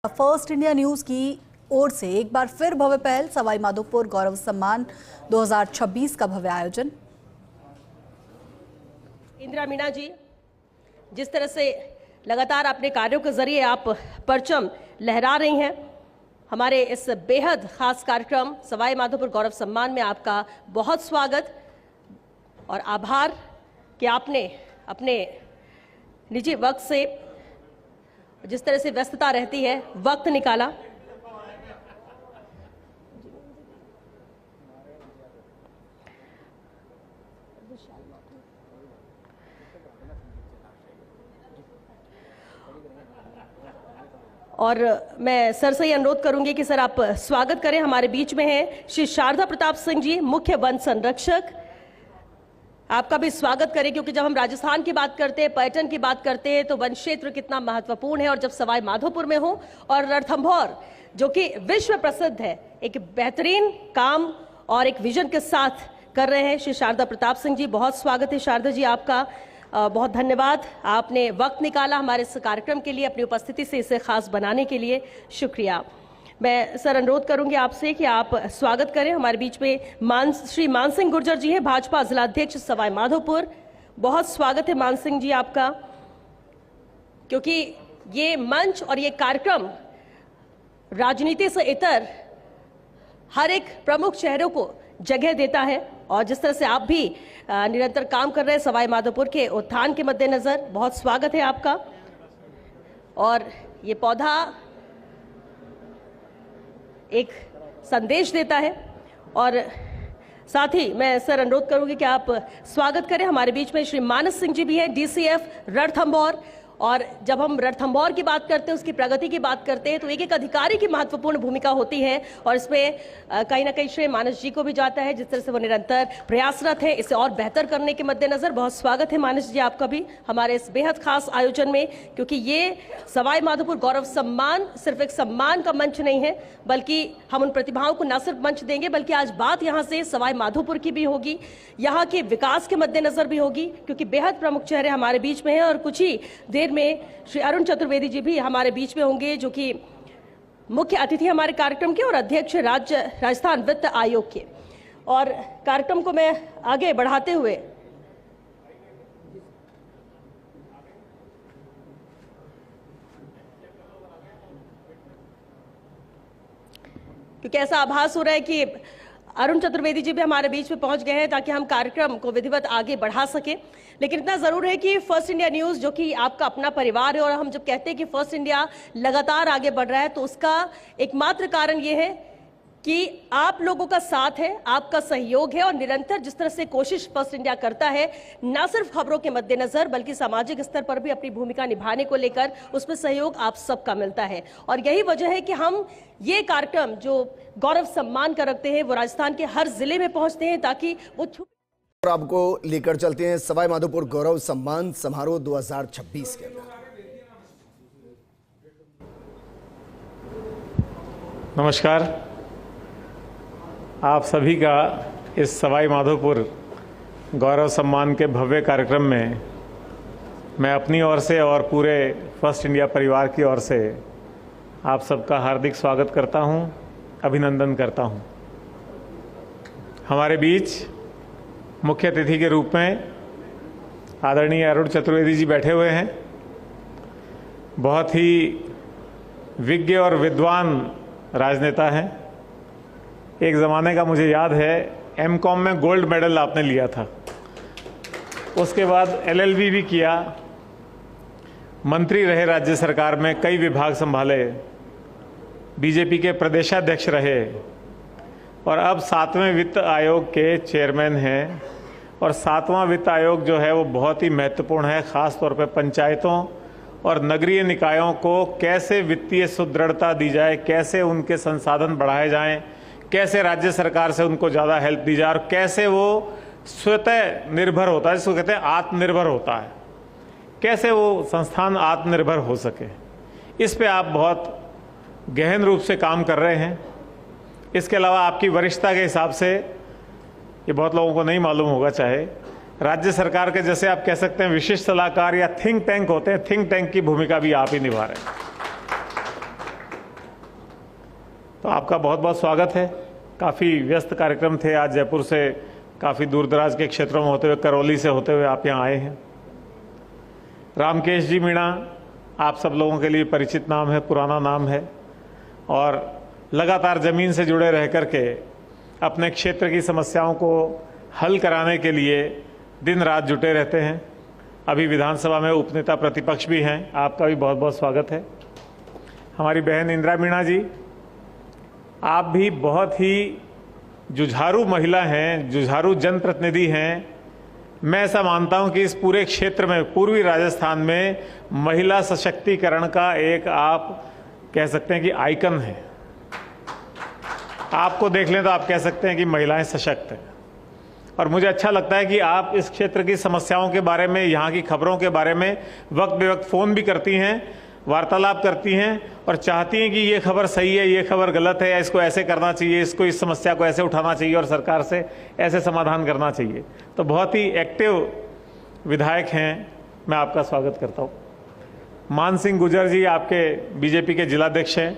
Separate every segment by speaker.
Speaker 1: First India news की ओर से एक बार फिर भव्य पहल सवाई माधोपुर गौरव सम्मान 2026 का भव्य आयोजन।
Speaker 2: इंदिरा मीणा जी, जिस तरह से लगातार अपने कार्यों के जरिए आप परचम लहरा रही हैं, हमारे इस बेहद खास कार्यक्रम सवाई माधोपुर गौरव सम्मान में आपका बहुत स्वागत और आभार कि आपने अपने निजी वक्त से, जिस तरह से व्यस्तता रहती है, वक्त निकाला। और मैं सर से ही अनुरोध करूंगी कि सर आप स्वागत करें। हमारे बीच में हैं श्री शारदा प्रताप सिंह जी, मुख्य वन संरक्षक। आपका भी स्वागत करें, क्योंकि जब हम राजस्थान की बात करते हैं, पर्यटन की बात करते हैं, तो वन क्षेत्र कितना महत्वपूर्ण है। और जब सवाई माधोपुर में हो और रणथंभौर जो कि विश्व प्रसिद्ध है, एक बेहतरीन काम और एक विजन के साथ कर रहे हैं श्री शारदा प्रताप सिंह जी। बहुत स्वागत है शारदा जी आपका, बहुत धन्यवाद। आपने वक्त निकाला हमारे इस कार्यक्रम के लिए, अपनी उपस्थिति से इसे खास बनाने के लिए शुक्रिया। मैं सर अनुरोध करूंगी आपसे कि आप स्वागत करें। हमारे बीच में श्री मान सिंह गुर्जर जी हैं, भाजपा जिलाध्यक्ष सवाई माधोपुर। बहुत स्वागत है मान सिंह जी आपका, क्योंकि ये मंच और ये कार्यक्रम राजनीति से इतर हर एक प्रमुख शहरों को जगह देता है। और जिस तरह से आप भी निरंतर काम कर रहे हैं सवाई माधोपुर के उत्थान के मद्देनजर, बहुत स्वागत है आपका। और ये पौधा एक संदेश देता है। और साथ ही मैं सर अनुरोध करूंगी कि आप स्वागत करें। हमारे बीच में श्री मानस सिंह जी भी हैं, डीसीएफ रणथंभौर। और जब हम रणथंभौर की बात करते हैं, उसकी प्रगति की बात करते हैं, तो एक एक अधिकारी की महत्वपूर्ण भूमिका होती है। और इसमें कहीं ना कहीं श्री मानस जी को भी जाता है, जिस तरह से वो निरंतर प्रयासरत है इसे और बेहतर करने के मद्देनजर। बहुत स्वागत है मानस जी आपका भी हमारे इस बेहद खास आयोजन में, क्योंकि ये सवाई माधोपुर गौरव सम्मान सिर्फ एक सम्मान का मंच नहीं है, बल्कि हम उन प्रतिभाओं को न सिर्फ मंच देंगे, बल्कि आज बात यहाँ से सवाई माधोपुर की भी होगी, यहाँ के विकास के मद्देनजर भी होगी, क्योंकि बेहद प्रमुख चेहरे हमारे बीच में हैं। और कुछ ही देर में श्री अरुण चतुर्वेदी जी भी हमारे बीच में होंगे, जो कि मुख्य अतिथि हमारे कार्यक्रम के और अध्यक्ष राजस्थान वित्त आयोग के। और कार्यक्रम को मैं आगे बढ़ाते हुए क्योंकि ऐसा आभास हो रहा है कि अरुण चतुर्वेदी जी भी हमारे बीच में पहुंच गए हैं, ताकि हम कार्यक्रम को विधिवत आगे बढ़ा सकें। लेकिन इतना जरूर है कि फर्स्ट इंडिया न्यूज़, जो कि आपका अपना परिवार है, और हम जब कहते हैं कि फर्स्ट इंडिया लगातार आगे बढ़ रहा है, तो उसका एकमात्र कारण ये है कि आप लोगों का साथ है, आपका सहयोग है। और निरंतर जिस तरह से कोशिश फर्स्ट इंडिया करता है, न सिर्फ खबरों के मद्देनजर बल्कि सामाजिक स्तर पर भी अपनी भूमिका निभाने को लेकर, उसमें सहयोग आप सबका मिलता है। और यही वजह है कि हम ये कार्यक्रम जो गौरव सम्मान का रखते हैं, वो राजस्थान के हर जिले में पहुंचते हैं, ताकि वो
Speaker 3: और आपको लेकर चलते हैं सवाई माधोपुर गौरव सम्मान समारोह 2026 के अंदर।
Speaker 4: नमस्कार, आप सभी का इस सवाई माधोपुर गौरव सम्मान के भव्य कार्यक्रम में मैं अपनी ओर से और पूरे फर्स्ट इंडिया परिवार की ओर से आप सबका हार्दिक स्वागत करता हूं, अभिनंदन करता हूं। हमारे बीच मुख्य अतिथि के रूप में आदरणीय अरुण चतुर्वेदी जी बैठे हुए हैं। बहुत ही विज्ञ और विद्वान राजनेता हैं। एक ज़माने का मुझे याद है, एमकॉम में गोल्ड मेडल आपने लिया था, उसके बाद एलएलबी भी किया, मंत्री रहे राज्य सरकार में, कई विभाग संभाले, बीजेपी के प्रदेशाध्यक्ष रहे, और अब 7वें वित्त आयोग के चेयरमैन हैं। और 7वां वित्त आयोग जो है वो बहुत ही महत्वपूर्ण है, ख़ास तौर पे पंचायतों और नगरीय निकायों को कैसे वित्तीय सुदृढ़ता दी जाए, कैसे उनके संसाधन बढ़ाए जाएं, कैसे राज्य सरकार से उनको ज़्यादा हेल्प दी जाए, और कैसे वो स्वतः निर्भर होता है, जिसको कहते हैं आत्मनिर्भर होता है, कैसे वो संस्थान आत्मनिर्भर हो सके। इस पे आप बहुत गहन रूप से काम कर रहे हैं। इसके अलावा आपकी वरिष्ठता के हिसाब से, ये बहुत लोगों को नहीं मालूम होगा, चाहे राज्य सरकार के जैसे आप कह सकते हैं विशिष्ट सलाहकार या थिंक टैंक होते हैं, थिंक टैंक की भूमिका भी आप ही निभा रहे हैं। तो आपका बहुत बहुत स्वागत है। काफ़ी व्यस्त कार्यक्रम थे, आज जयपुर से काफ़ी दूर दराज के क्षेत्रों में होते हुए, करौली से होते हुए आप यहाँ आए हैं। रामकेश जी मीणा आप सब लोगों के लिए परिचित नाम है, पुराना नाम है, और लगातार ज़मीन से जुड़े रह कर के अपने क्षेत्र की समस्याओं को हल कराने के लिए दिन रात जुटे रहते हैं। अभी विधानसभा में उपनेता प्रतिपक्ष भी हैं, आपका भी बहुत बहुत स्वागत है। हमारी बहन इंदिरा मीणा जी, आप भी बहुत ही जुझारू महिला हैं, जुझारू जनप्रतिनिधि हैं। मैं ऐसा मानता हूं कि इस पूरे क्षेत्र में, पूर्वी राजस्थान में महिला सशक्तिकरण का एक आप कह सकते हैं कि आइकन है। आपको देख लें तो आप कह सकते हैं कि महिलाएं सशक्त हैं। और मुझे अच्छा लगता है कि आप इस क्षेत्र की समस्याओं के बारे में, यहाँ की खबरों के बारे में वक्त बेवक्त फ़ोन भी करती हैं, वार्तालाप करती हैं और चाहती हैं कि ये खबर सही है, ये खबर गलत है, इसको ऐसे करना चाहिए, इसको, इस समस्या को ऐसे उठाना चाहिए और सरकार से ऐसे समाधान करना चाहिए। तो बहुत ही एक्टिव विधायक हैं, मैं आपका स्वागत करता हूँ। मान सिंह गुर्जर जी आपके बीजेपी के जिलाध्यक्ष हैं,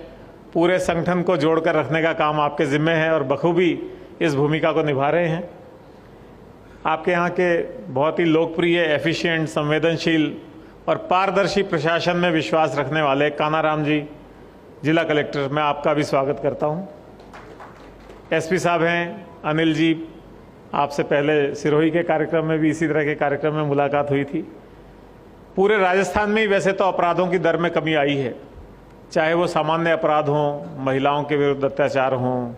Speaker 4: पूरे संगठन को जोड़कर रखने का काम आपके जिम्मे है और बखूबी इस भूमिका को निभा रहे हैं। आपके यहाँ के बहुत ही लोकप्रिय, एफिशिएंट, संवेदनशील और पारदर्शी प्रशासन में विश्वास रखने वाले कानाराम जी जिला कलेक्टर, मैं आपका भी स्वागत करता हूँ। एसपी साहब हैं अनिल जी, आपसे पहले सिरोही के कार्यक्रम में भी इसी तरह के कार्यक्रम में मुलाकात हुई थी। पूरे राजस्थान में ही वैसे तो अपराधों की दर में कमी आई है, चाहे वो सामान्य अपराध हों, महिलाओं के विरुद्ध अत्याचार हों,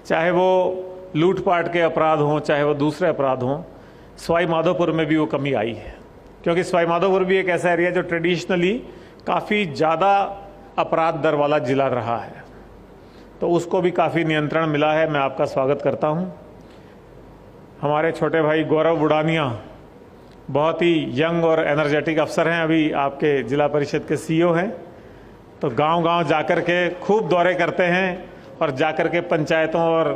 Speaker 4: चाहे वो लूटपाट के अपराध हों, चाहे वो दूसरे अपराध हों। सवाई माधोपुर में भी वो कमी आई है, क्योंकि सवाई माधोपुर भी एक ऐसा एरिया जो ट्रेडिशनली काफ़ी ज़्यादा अपराध दर वाला जिला रहा है, तो उसको भी काफ़ी नियंत्रण मिला है। मैं आपका स्वागत करता हूँ। हमारे छोटे भाई गौरव बुढ़ानिया बहुत ही यंग और एनर्जेटिक अफसर हैं, अभी आपके जिला परिषद के सीईओ हैं, तो गांव-गांव जाकर के खूब दौरे करते हैं और जाकर के पंचायतों और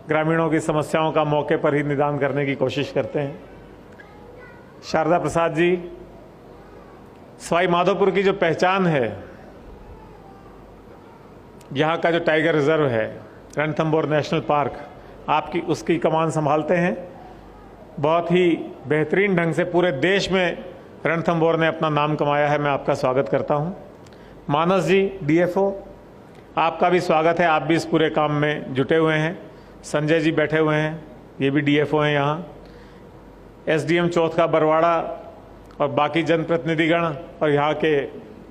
Speaker 4: ग्रामीणों की समस्याओं का मौके पर ही निदान करने की कोशिश करते हैं। शारदा प्रसाद जी, सवाई माधोपुर की जो पहचान है, यहाँ का जो टाइगर रिजर्व है, रणथंभौर नेशनल पार्क, आपकी उसकी कमान संभालते हैं। बहुत ही बेहतरीन ढंग से पूरे देश में रणथंभौर ने अपना नाम कमाया है, मैं आपका स्वागत करता हूँ। मानस जी डीएफओ, आपका भी स्वागत है, आप भी इस पूरे काम में जुटे हुए हैं। संजय जी बैठे हुए हैं, ये भी डीएफओ हैं यहाँ। एसडीएम चौथ का बरवाड़ा और बाकी जनप्रतिनिधिगण और यहाँ के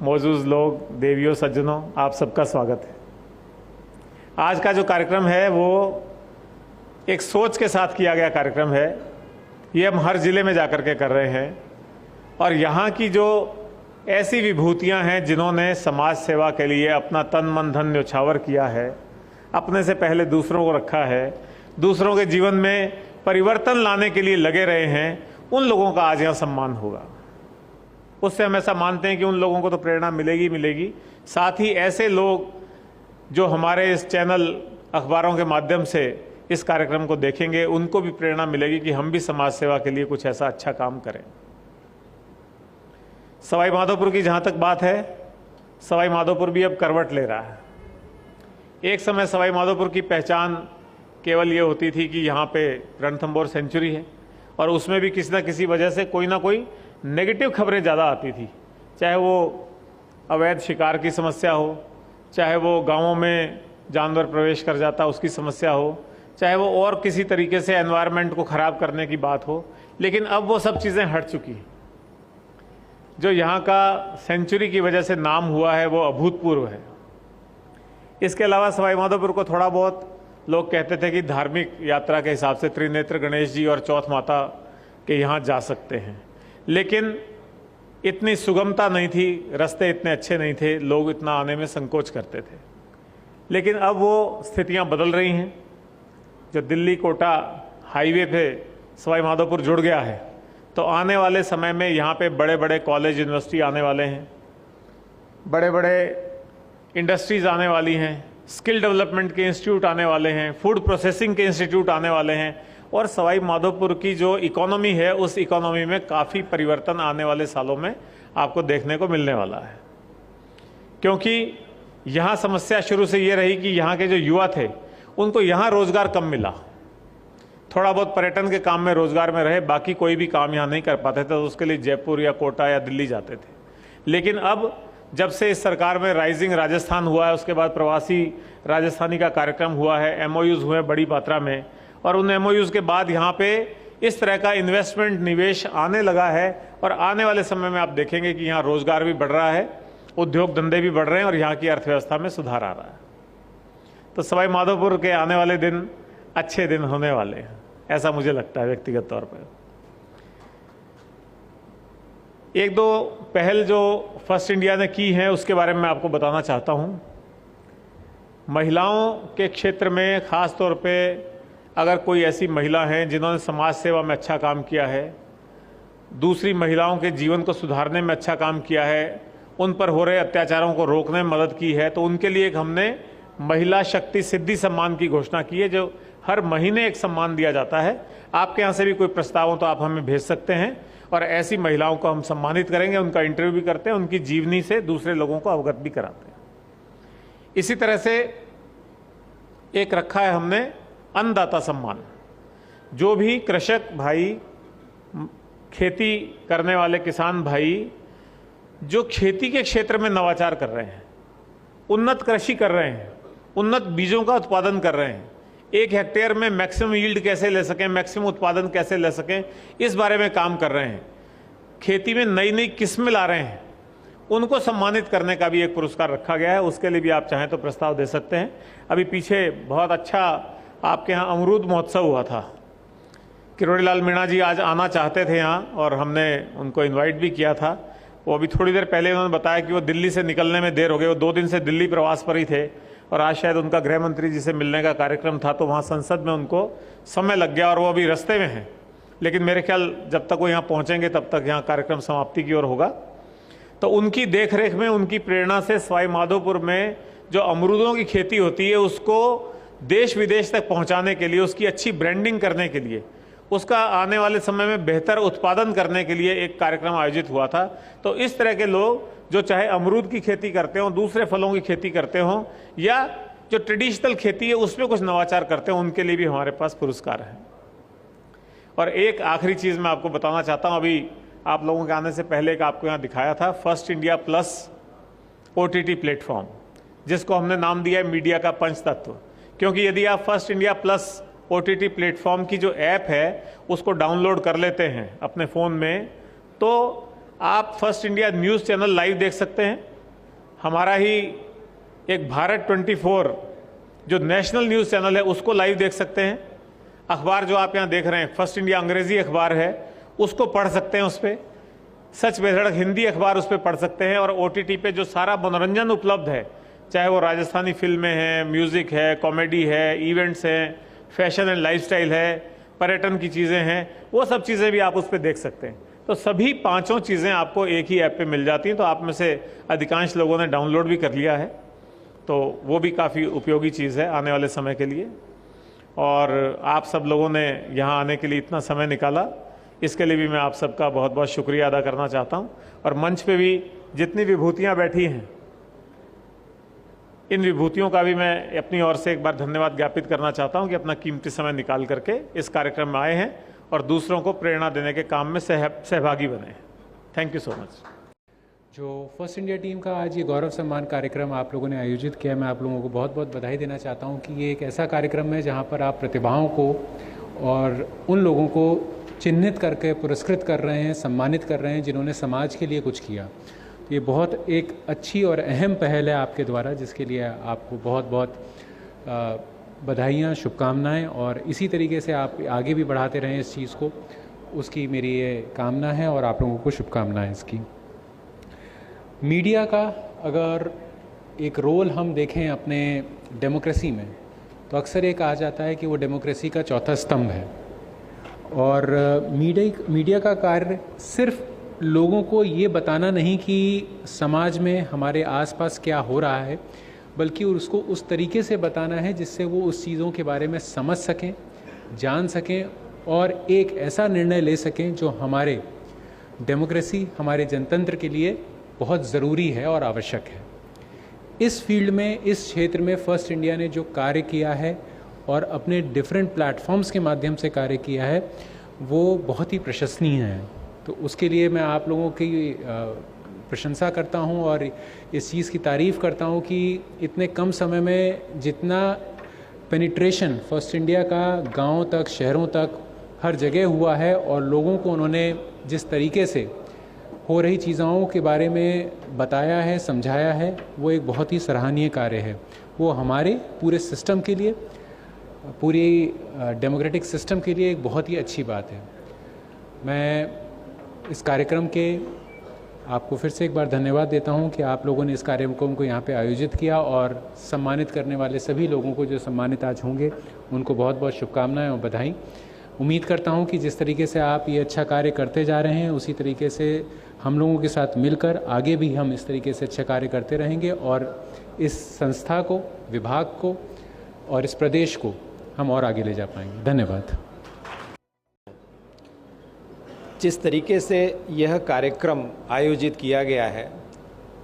Speaker 4: मौजूद लोग, देवियों, सज्जनों, आप सबका स्वागत है। आज का जो कार्यक्रम है वो एक सोच के साथ किया गया कार्यक्रम है। ये हम हर जिले में जाकर के कर रहे हैं और यहाँ की जो ऐसी विभूतियाँ हैं जिन्होंने समाज सेवा के लिए अपना तन मन धन न्यौछावर किया है, अपने से पहले दूसरों को रखा है, दूसरों के जीवन में परिवर्तन लाने के लिए लगे रहे हैं, उन लोगों का आज यहाँ सम्मान होगा। उससे हम ऐसा मानते हैं कि उन लोगों को तो प्रेरणा मिलेगी मिलेगी, साथ ही ऐसे लोग जो हमारे इस चैनल, अखबारों के माध्यम से इस कार्यक्रम को देखेंगे, उनको भी प्रेरणा मिलेगी कि हम भी समाज सेवा के लिए कुछ ऐसा अच्छा काम करें। सवाई माधोपुर की जहाँ तक बात है, सवाई माधोपुर भी अब करवट ले रहा है। एक समय सवाई माधोपुर की पहचान केवल ये होती थी कि यहाँ पे रणथंभौर सेंचुरी है और उसमें भी किसी न किसी वजह से कोई ना कोई नेगेटिव खबरें ज़्यादा आती थी, चाहे वो अवैध शिकार की समस्या हो, चाहे वो गांवों में जानवर प्रवेश कर जाता उसकी समस्या हो, चाहे वो और किसी तरीके से एनवायरनमेंट को ख़राब करने की बात हो। लेकिन अब वो सब चीज़ें हट चुकी हैं। जो यहाँ का सेंचुरी की वजह से नाम हुआ है वो अभूतपूर्व है। इसके अलावा सवाई माधोपुर को थोड़ा बहुत लोग कहते थे कि धार्मिक यात्रा के हिसाब से त्रिनेत्र गणेश जी और चौथ माता के यहाँ जा सकते हैं, लेकिन इतनी सुगमता नहीं थी, रास्ते इतने अच्छे नहीं थे, लोग इतना आने में संकोच करते थे। लेकिन अब वो स्थितियाँ बदल रही हैं। जो दिल्ली कोटा हाईवे पे सवाई माधोपुर जुड़ गया है, तो आने वाले समय में यहाँ पे बड़े बड़े कॉलेज, यूनिवर्सिटी आने वाले हैं, बड़े बड़े इंडस्ट्रीज़ आने वाली हैं, स्किल डेवलपमेंट के इंस्टीट्यूट आने वाले हैं, फूड प्रोसेसिंग के इंस्टीट्यूट आने वाले हैं और सवाई माधोपुर की जो इकोनॉमी है उस इकोनॉमी में काफ़ी परिवर्तन आने वाले सालों में आपको देखने को मिलने वाला है। क्योंकि यहाँ समस्या शुरू से ये रही कि यहाँ के जो युवा थे उनको यहाँ रोजगार कम मिला, थोड़ा बहुत पर्यटन के काम में रोजगार में रहे, बाकी कोई भी काम यहाँ नहीं कर पाते थे, तो उसके लिए जयपुर या कोटा या दिल्ली जाते थे। लेकिन अब जब से इस सरकार में राइजिंग राजस्थान हुआ है, उसके बाद प्रवासी राजस्थानी का कार्यक्रम हुआ है, एमओयूज हुए बड़ी मात्रा में, और उन एमओयूज के बाद यहाँ पे इस तरह का इन्वेस्टमेंट निवेश आने लगा है, और आने वाले समय में आप देखेंगे कि यहाँ रोजगार भी बढ़ रहा है, उद्योग धंधे भी बढ़ रहे हैं और यहाँ की अर्थव्यवस्था में सुधार आ रहा है। तो सवाई माधोपुर के आने वाले दिन अच्छे दिन होने वाले हैं, ऐसा मुझे लगता है व्यक्तिगत तौर पर। एक दो पहल जो फर्स्ट इंडिया ने की है उसके बारे में मैं आपको बताना चाहता हूँ। महिलाओं के क्षेत्र में ख़ास तौर पे अगर कोई ऐसी महिला हैं जिन्होंने समाज सेवा में अच्छा काम किया है, दूसरी महिलाओं के जीवन को सुधारने में अच्छा काम किया है, उन पर हो रहे अत्याचारों को रोकने में मदद की है, तो उनके लिए एक हमने महिला शक्ति सिद्धि सम्मान की घोषणा की है, जो हर महीने एक सम्मान दिया जाता है। आपके यहाँ से भी कोई प्रस्ताव हो तो आप हमें भेज सकते हैं, और ऐसी महिलाओं को हम सम्मानित करेंगे, उनका इंटरव्यू भी करते हैं, उनकी जीवनी से दूसरे लोगों को अवगत भी कराते हैं। इसी तरह से एक रखा है हमने अन्नदाता सम्मान। जो भी कृषक भाई, खेती करने वाले किसान भाई जो खेती के क्षेत्र में नवाचार कर रहे हैं, उन्नत कृषि कर रहे हैं, उन्नत बीजों का उत्पादन कर रहे हैं, 1 हेक्टेयर में मैक्सिमम यील्ड कैसे ले सकें, मैक्सिमम उत्पादन कैसे ले सकें, इस बारे में काम कर रहे हैं, खेती में नई नई किस्में ला रहे हैं, उनको सम्मानित करने का भी एक पुरस्कार रखा गया है। उसके लिए भी आप चाहें तो प्रस्ताव दे सकते हैं। अभी पीछे बहुत अच्छा आपके यहाँ अमरूद महोत्सव हुआ था, किरोड़ीलाल मीणा जी आज आना चाहते थे यहाँ, और हमने उनको इन्वाइट भी किया था। वो अभी थोड़ी देर पहले उन्होंने बताया कि वो दिल्ली से निकलने में देर हो गई, वो 2 दिन से दिल्ली प्रवास पर ही थे, और आज शायद उनका गृह मंत्री जी से मिलने का कार्यक्रम था, तो वहाँ संसद में उनको समय लग गया और वो अभी रास्ते में हैं। लेकिन मेरे ख्याल जब तक वो यहाँ पहुँचेंगे तब तक यहाँ कार्यक्रम समाप्ति की ओर होगा। तो उनकी देखरेख में, उनकी प्रेरणा से सवाई माधोपुर में जो अमरूदों की खेती होती है उसको देश विदेश तक पहुँचाने के लिए, उसकी अच्छी ब्रांडिंग करने के लिए, उसका आने वाले समय में बेहतर उत्पादन करने के लिए एक कार्यक्रम आयोजित हुआ था। तो इस तरह के लोग जो चाहे अमरूद की खेती करते हों, दूसरे फलों की खेती करते हों, या जो ट्रेडिशनल खेती है उसमें कुछ नवाचार करते हों, उनके लिए भी हमारे पास पुरस्कार है। और एक आखिरी चीज़ मैं आपको बताना चाहता हूँ, अभी आप लोगों के आने से पहले एक आपको यहाँ दिखाया था first India plus OTT platform, जिसको हमने नाम दिया है मीडिया का पंचतत्व। क्योंकि यदि आप first India plus OTT platform की जो ऐप है उसको डाउनलोड कर लेते हैं अपने फ़ोन में, तो आप first India news channel live देख सकते हैं। हमारा ही एक भारत 24 जो नेशनल न्यूज़ चैनल है उसको लाइव देख सकते हैं। अखबार जो आप यहाँ देख रहे हैं फर्स्ट इंडिया अंग्रेज़ी अखबार है, उसको पढ़ सकते हैं उस पर। सच बेधड़क हिंदी अखबार उस पर पढ़ सकते हैं। और OTT पे जो सारा मनोरंजन उपलब्ध है, चाहे वो राजस्थानी फिल्में हैं, म्यूज़िक है, कॉमेडी है, इवेंट्स हैं, फैशन एंड लाइफस्टाइल है, पर्यटन की चीज़ें हैं, वो सब चीज़ें भी आप उस पर देख सकते हैं। तो सभी 5 चीज़ें आपको एक ही ऐप पे मिल जाती हैं। तो आप में से अधिकांश लोगों ने डाउनलोड भी कर लिया है, तो वो भी काफ़ी उपयोगी चीज़ है आने वाले समय के लिए। और आप सब लोगों ने यहाँ आने के लिए इतना समय निकाला, इसके लिए भी मैं आप सबका बहुत बहुत शुक्रिया अदा करना चाहता हूँ। और मंच पे भी जितनी विभूतियाँ बैठी हैं, इन विभूतियों का भी मैं अपनी ओर से एक बार धन्यवाद ज्ञापित करना चाहता हूँ कि अपना कीमती समय निकाल करके इस कार्यक्रम में आए हैं और दूसरों को प्रेरणा देने के काम में सहभागी बने हैं। Thank you so much.
Speaker 5: जो फर्स्ट इंडिया टीम का आज ये गौरव सम्मान कार्यक्रम आप लोगों ने आयोजित किया, मैं आप लोगों को बहुत बहुत बधाई देना चाहता हूँ कि ये एक ऐसा कार्यक्रम है जहाँ पर आप प्रतिभाओं को और उन लोगों को चिन्हित करके पुरस्कृत कर रहे हैं, सम्मानित कर रहे हैं जिन्होंने समाज के लिए कुछ किया। ये बहुत एक अच्छी और अहम पहल है आपके द्वारा, जिसके लिए आपको बहुत बहुत बधाइयाँ, शुभकामनाएं, और इसी तरीके से आप आगे भी बढ़ाते रहें इस चीज़ को, उसकी मेरी ये कामना है और आप लोगों को शुभकामनाएं इसकी। मीडिया का अगर एक रोल हम देखें अपने डेमोक्रेसी में, तो अक्सर ये कहा जाता है कि वो डेमोक्रेसी का चौथा स्तंभ है। और मीडिया का कार्य सिर्फ लोगों को ये बताना नहीं कि समाज में हमारे आसपास क्या हो रहा है, बल्कि उसको उस तरीके से बताना है जिससे वो उस चीज़ों के बारे में समझ सकें, जान सकें और एक ऐसा निर्णय ले सकें जो हमारे डेमोक्रेसी, हमारे जनतंत्र के लिए बहुत ज़रूरी है और आवश्यक है। इस फील्ड में, इस क्षेत्र में फर्स्ट इंडिया ने जो कार्य किया है और अपने डिफरेंट प्लेटफॉर्म्स के माध्यम से कार्य किया है वो बहुत ही प्रशंसनीय है। तो उसके लिए मैं आप लोगों की प्रशंसा करता हूं और इस चीज़ की तारीफ़ करता हूं कि इतने कम समय में जितना पेनिट्रेशन फर्स्ट इंडिया का गांवों तक, शहरों तक, हर जगह हुआ है और लोगों को उन्होंने जिस तरीके से हो रही चीज़ों के बारे में बताया है, समझाया है, वो एक बहुत ही सराहनीय कार्य है। वो हमारे पूरे सिस्टम के लिए, पूरी डेमोक्रेटिक सिस्टम के लिए एक बहुत ही अच्छी बात है। मैं इस कार्यक्रम के आपको फिर से एक बार धन्यवाद देता हूं कि आप लोगों ने इस कार्यक्रम को यहाँ पे आयोजित किया और सम्मानित करने वाले सभी लोगों को जो सम्मानित आज होंगे उनको बहुत बहुत शुभकामनाएं और बधाई। उम्मीद करता हूं कि जिस तरीके से आप ये अच्छा कार्य करते जा रहे हैं उसी तरीके से हम लोगों के साथ मिलकर आगे भी हम इस तरीके से अच्छा कार्य करते रहेंगे और इस संस्था को, विभाग को और इस प्रदेश को हम और आगे ले जा पाएंगे। धन्यवाद।
Speaker 6: जिस तरीके से यह कार्यक्रम आयोजित किया गया है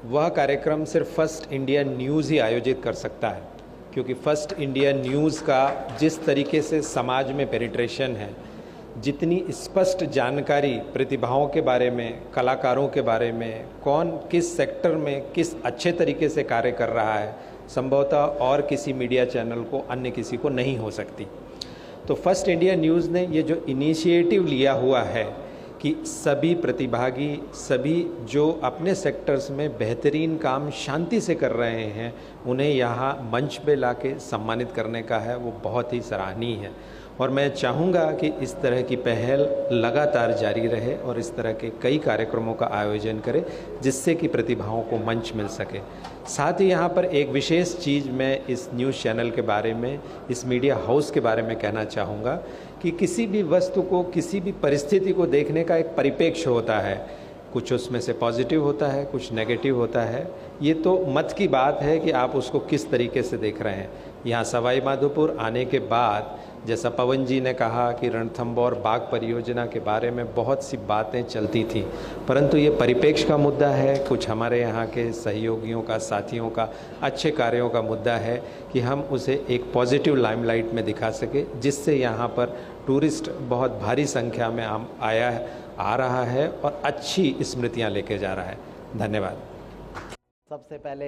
Speaker 6: वह कार्यक्रम सिर्फ फर्स्ट इंडिया न्यूज़ ही आयोजित कर सकता है, क्योंकि फर्स्ट इंडिया न्यूज़ का जिस तरीके से समाज में पेनिट्रेशन है, जितनी स्पष्ट जानकारी प्रतिभाओं के बारे में, कलाकारों के बारे में, कौन किस सेक्टर में किस अच्छे तरीके से कार्य कर रहा है, संभवतः और किसी मीडिया चैनल को, अन्य किसी को नहीं हो सकती। तो फर्स्ट इंडिया न्यूज़ ने ये जो इनिशिएटिव लिया हुआ है कि सभी प्रतिभागी, सभी जो अपने सेक्टर्स में बेहतरीन काम शांति से कर रहे हैं, उन्हें यहाँ मंच पे लाके सम्मानित करने का है, वो बहुत ही सराहनीय है। और मैं चाहूँगा कि इस तरह की पहल लगातार जारी रहे और इस तरह के कई कार्यक्रमों का आयोजन करें जिससे कि प्रतिभाओं को मंच मिल सके। साथ ही यहाँ पर एक विशेष चीज़ मैं इस न्यूज़ चैनल के बारे में, इस मीडिया हाउस के बारे में कहना चाहूँगा कि किसी भी वस्तु को, किसी भी परिस्थिति को देखने का एक परिप्रेक्ष्य होता है। कुछ उसमें से पॉजिटिव होता है, कुछ नेगेटिव होता है। ये तो मत की बात है कि आप उसको किस तरीके से देख रहे हैं। यहाँ सवाई माधोपुर आने के बाद, जैसा पवन जी ने कहा कि रणथंभौर बाग परियोजना के बारे में बहुत सी बातें चलती थी, परंतु ये परिप्रेक्ष्य का मुद्दा है, कुछ हमारे यहाँ के सहयोगियों का, साथियों का, अच्छे कार्यों का मुद्दा है कि हम उसे एक पॉजिटिव लाइमलाइट में दिखा सके, जिससे यहाँ पर टूरिस्ट बहुत भारी संख्या में आ रहा है और अच्छी स्मृतियाँ लेके जा रहा है। धन्यवाद।
Speaker 7: सबसे पहले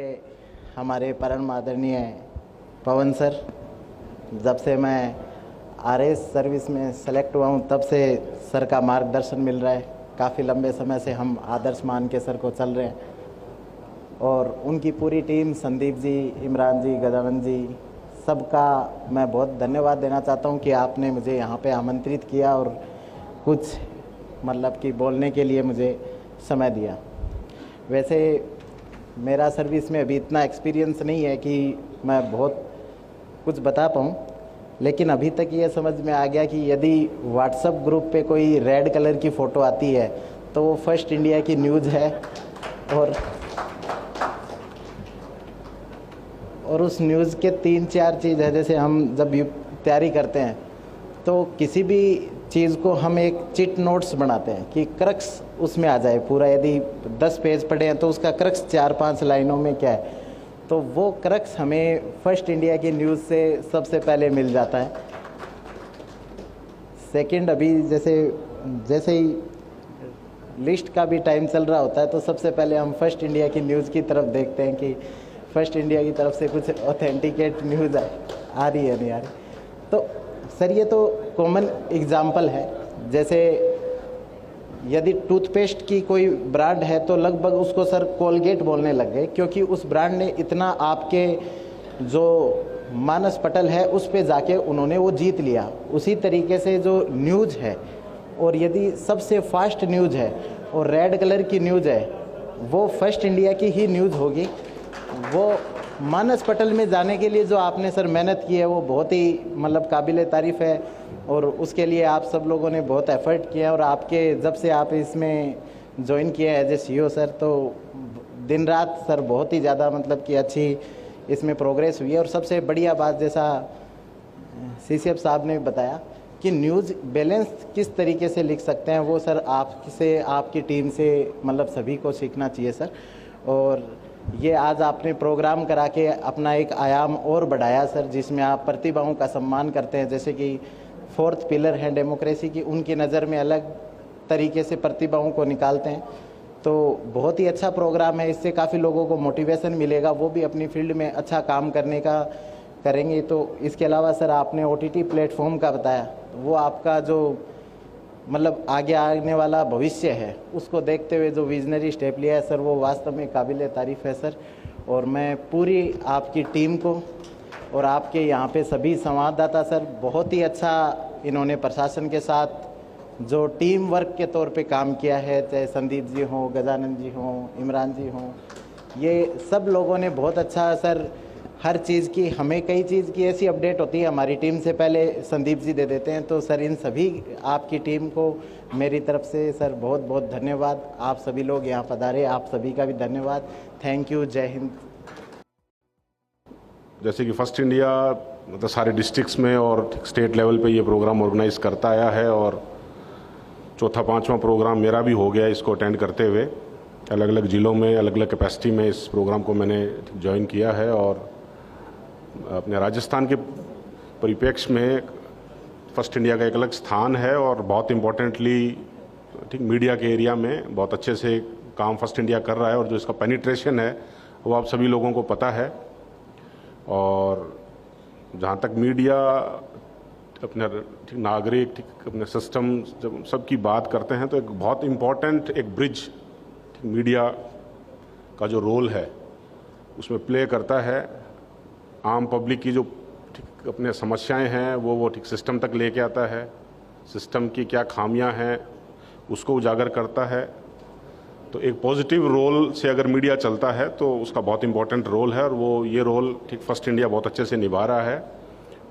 Speaker 7: हमारे परम आदरणीय पवन सर, जब से मैं आरएस सर्विस में सेलेक्ट हुआ हूँ तब से सर का मार्गदर्शन मिल रहा है। काफ़ी लंबे समय से हम आदर्श मान के सर को चल रहे हैं और उनकी पूरी टीम, संदीप जी, इमरान जी, गजानन जी, सबका मैं बहुत धन्यवाद देना चाहता हूँ कि आपने मुझे यहाँ पे आमंत्रित किया और कुछ मतलब कि बोलने के लिए मुझे समय दिया। वैसे मेरा सर्विस में अभी इतना एक्सपीरियंस नहीं है कि मैं बहुत कुछ बता पाऊँ, लेकिन अभी तक ये समझ में आ गया कि यदि व्हाट्सएप ग्रुप पे कोई रेड कलर की फ़ोटो आती है तो वो फर्स्ट इंडिया की न्यूज़ है और उस न्यूज़ के 3-4 चीज़ है। जैसे हम जब तैयारी करते हैं तो किसी भी चीज़ को हम एक चिट नोट्स बनाते हैं कि क्रक्स उसमें आ जाए पूरा। यदि 10 पेज पढ़े हैं तो उसका क्रक्स 4-5 लाइनों में क्या है, तो वो क्रक्स हमें फर्स्ट इंडिया की न्यूज़ से सबसे पहले मिल जाता है। सेकंड, अभी जैसे ही लिस्ट का भी टाइम चल रहा होता है तो सबसे पहले हम फर्स्ट इंडिया की न्यूज़ की तरफ देखते हैं कि फर्स्ट इंडिया की तरफ से कुछ ऑथेंटिकेट न्यूज़ आ रही है नहीं आ रही। तो सर ये तो कॉमन एग्जाम्पल है। जैसे यदि टूथपेस्ट की कोई ब्रांड है तो लगभग उसको सर कोलगेट बोलने लग गए, क्योंकि उस ब्रांड ने इतना आपके जो मानस पटल है उस पे जाके उन्होंने वो जीत लिया। उसी तरीके से जो न्यूज़ है, और यदि सबसे फास्ट न्यूज़ है और रेड कलर की न्यूज़ है, वो फर्स्ट इंडिया की ही न्यूज़ होगी। वो मानस पटल में जाने के लिए जो आपने सर मेहनत की है वो बहुत ही मतलब काबिल तारीफ़ है और उसके लिए आप सब लोगों ने बहुत एफर्ट किया। और आपके जब से आप इसमें ज्वाइन किए एज ए सीईओ सर, तो दिन रात सर बहुत ही ज़्यादा मतलब कि अच्छी इसमें प्रोग्रेस हुई है। और सबसे बढ़िया बात, जैसा सीसीएफ साहब ने बताया कि न्यूज़ बैलेंस किस तरीके से लिख सकते हैं, वो सर आपसे, आपकी टीम से मतलब सभी को सीखना चाहिए सर। और ये आज आपने प्रोग्राम करा के अपना एक आयाम और बढ़ाया सर, जिसमें आप प्रतिभाओं का सम्मान करते हैं, जैसे कि 4th पिलर है डेमोक्रेसी की, उनकी नज़र में अलग तरीके से प्रतिभाओं को निकालते हैं। तो बहुत ही अच्छा प्रोग्राम है, इससे काफ़ी लोगों को मोटिवेशन मिलेगा, वो भी अपनी फील्ड में अच्छा काम करने का करेंगे। तो इसके अलावा सर आपने OTT प्लेटफॉर्म का बताया, वो आपका जो मतलब आगे आने वाला भविष्य है उसको देखते हुए जो विजनरी स्टेप लिया है सर, वो वास्तव में काबिल तारीफ़ है सर। और मैं पूरी आपकी टीम को और आपके यहाँ पे सभी संवाददाता सर, बहुत ही अच्छा इन्होंने प्रशासन के साथ जो टीम वर्क के तौर पे काम किया है, चाहे संदीप जी हों, गजानंद जी हों, इमरान जी हों, ये सब लोगों ने बहुत अच्छा सर हर चीज़ की, हमें कई चीज़ की ऐसी अपडेट होती है हमारी टीम से पहले संदीप जी दे देते हैं। तो सर इन सभी आपकी टीम को मेरी तरफ से सर बहुत बहुत धन्यवाद। आप सभी लोग यहाँ पधारे, आप सभी का भी धन्यवाद। थैंक यू, जय हिंद।
Speaker 8: जैसे कि फर्स्ट इंडिया मतलब सारे डिस्ट्रिक्ट्स में और स्टेट लेवल पे ये प्रोग्राम ऑर्गेनाइज करता आया है और चौथा 5वां प्रोग्राम मेरा भी हो गया इसको अटेंड करते हुए। अलग अलग ज़िलों में अलग अलग कैपेसिटी में इस प्रोग्राम को मैंने ज्वाइन किया है और अपने राजस्थान के परिप्रेक्ष्य में फर्स्ट इंडिया का एक अलग स्थान है और बहुत इम्पोर्टेंटली ठीक मीडिया के एरिया में बहुत अच्छे से काम फर्स्ट इंडिया कर रहा है और जो इसका पेनिट्रेशन है वो आप सभी लोगों को पता है। और जहाँ तक मीडिया अपने नागरिक अपने सिस्टम जब सबकी बात करते हैं तो एक बहुत इम्पोर्टेंट एक ब्रिज मीडिया का जो रोल है उसमें प्ले करता है। आम पब्लिक की जो अपने समस्याएं हैं वो ठीक सिस्टम तक लेके आता है, सिस्टम की क्या खामियां हैं उसको उजागर करता है। तो एक पॉजिटिव रोल से अगर मीडिया चलता है तो उसका बहुत इम्पोर्टेंट रोल है और वो ये रोल ठीक फर्स्ट इंडिया बहुत अच्छे से निभा रहा है।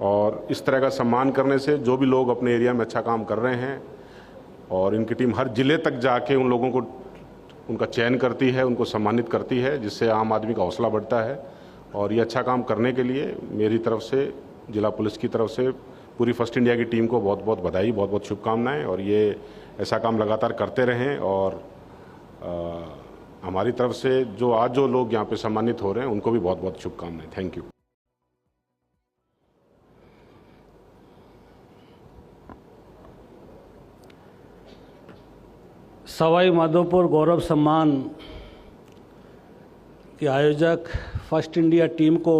Speaker 8: और इस तरह का सम्मान करने से जो भी लोग अपने एरिया में अच्छा काम कर रहे हैं और इनकी टीम हर ज़िले तक जाके उन लोगों को उनका चयन करती है, उनको सम्मानित करती है, जिससे आम आदमी का हौसला बढ़ता है। और ये अच्छा काम करने के लिए मेरी तरफ से, जिला पुलिस की तरफ से पूरी फर्स्ट इंडिया की टीम को बहुत बहुत बधाई, बहुत बहुत शुभकामनाएं। और ये ऐसा काम लगातार करते रहें और हमारी तरफ से जो लोग यहाँ पे सम्मानित हो रहे हैं उनको भी बहुत बहुत शुभकामनाएं। Thank you.
Speaker 9: सवाई माधोपुर गौरव सम्मान के आयोजक फर्स्ट इंडिया टीम को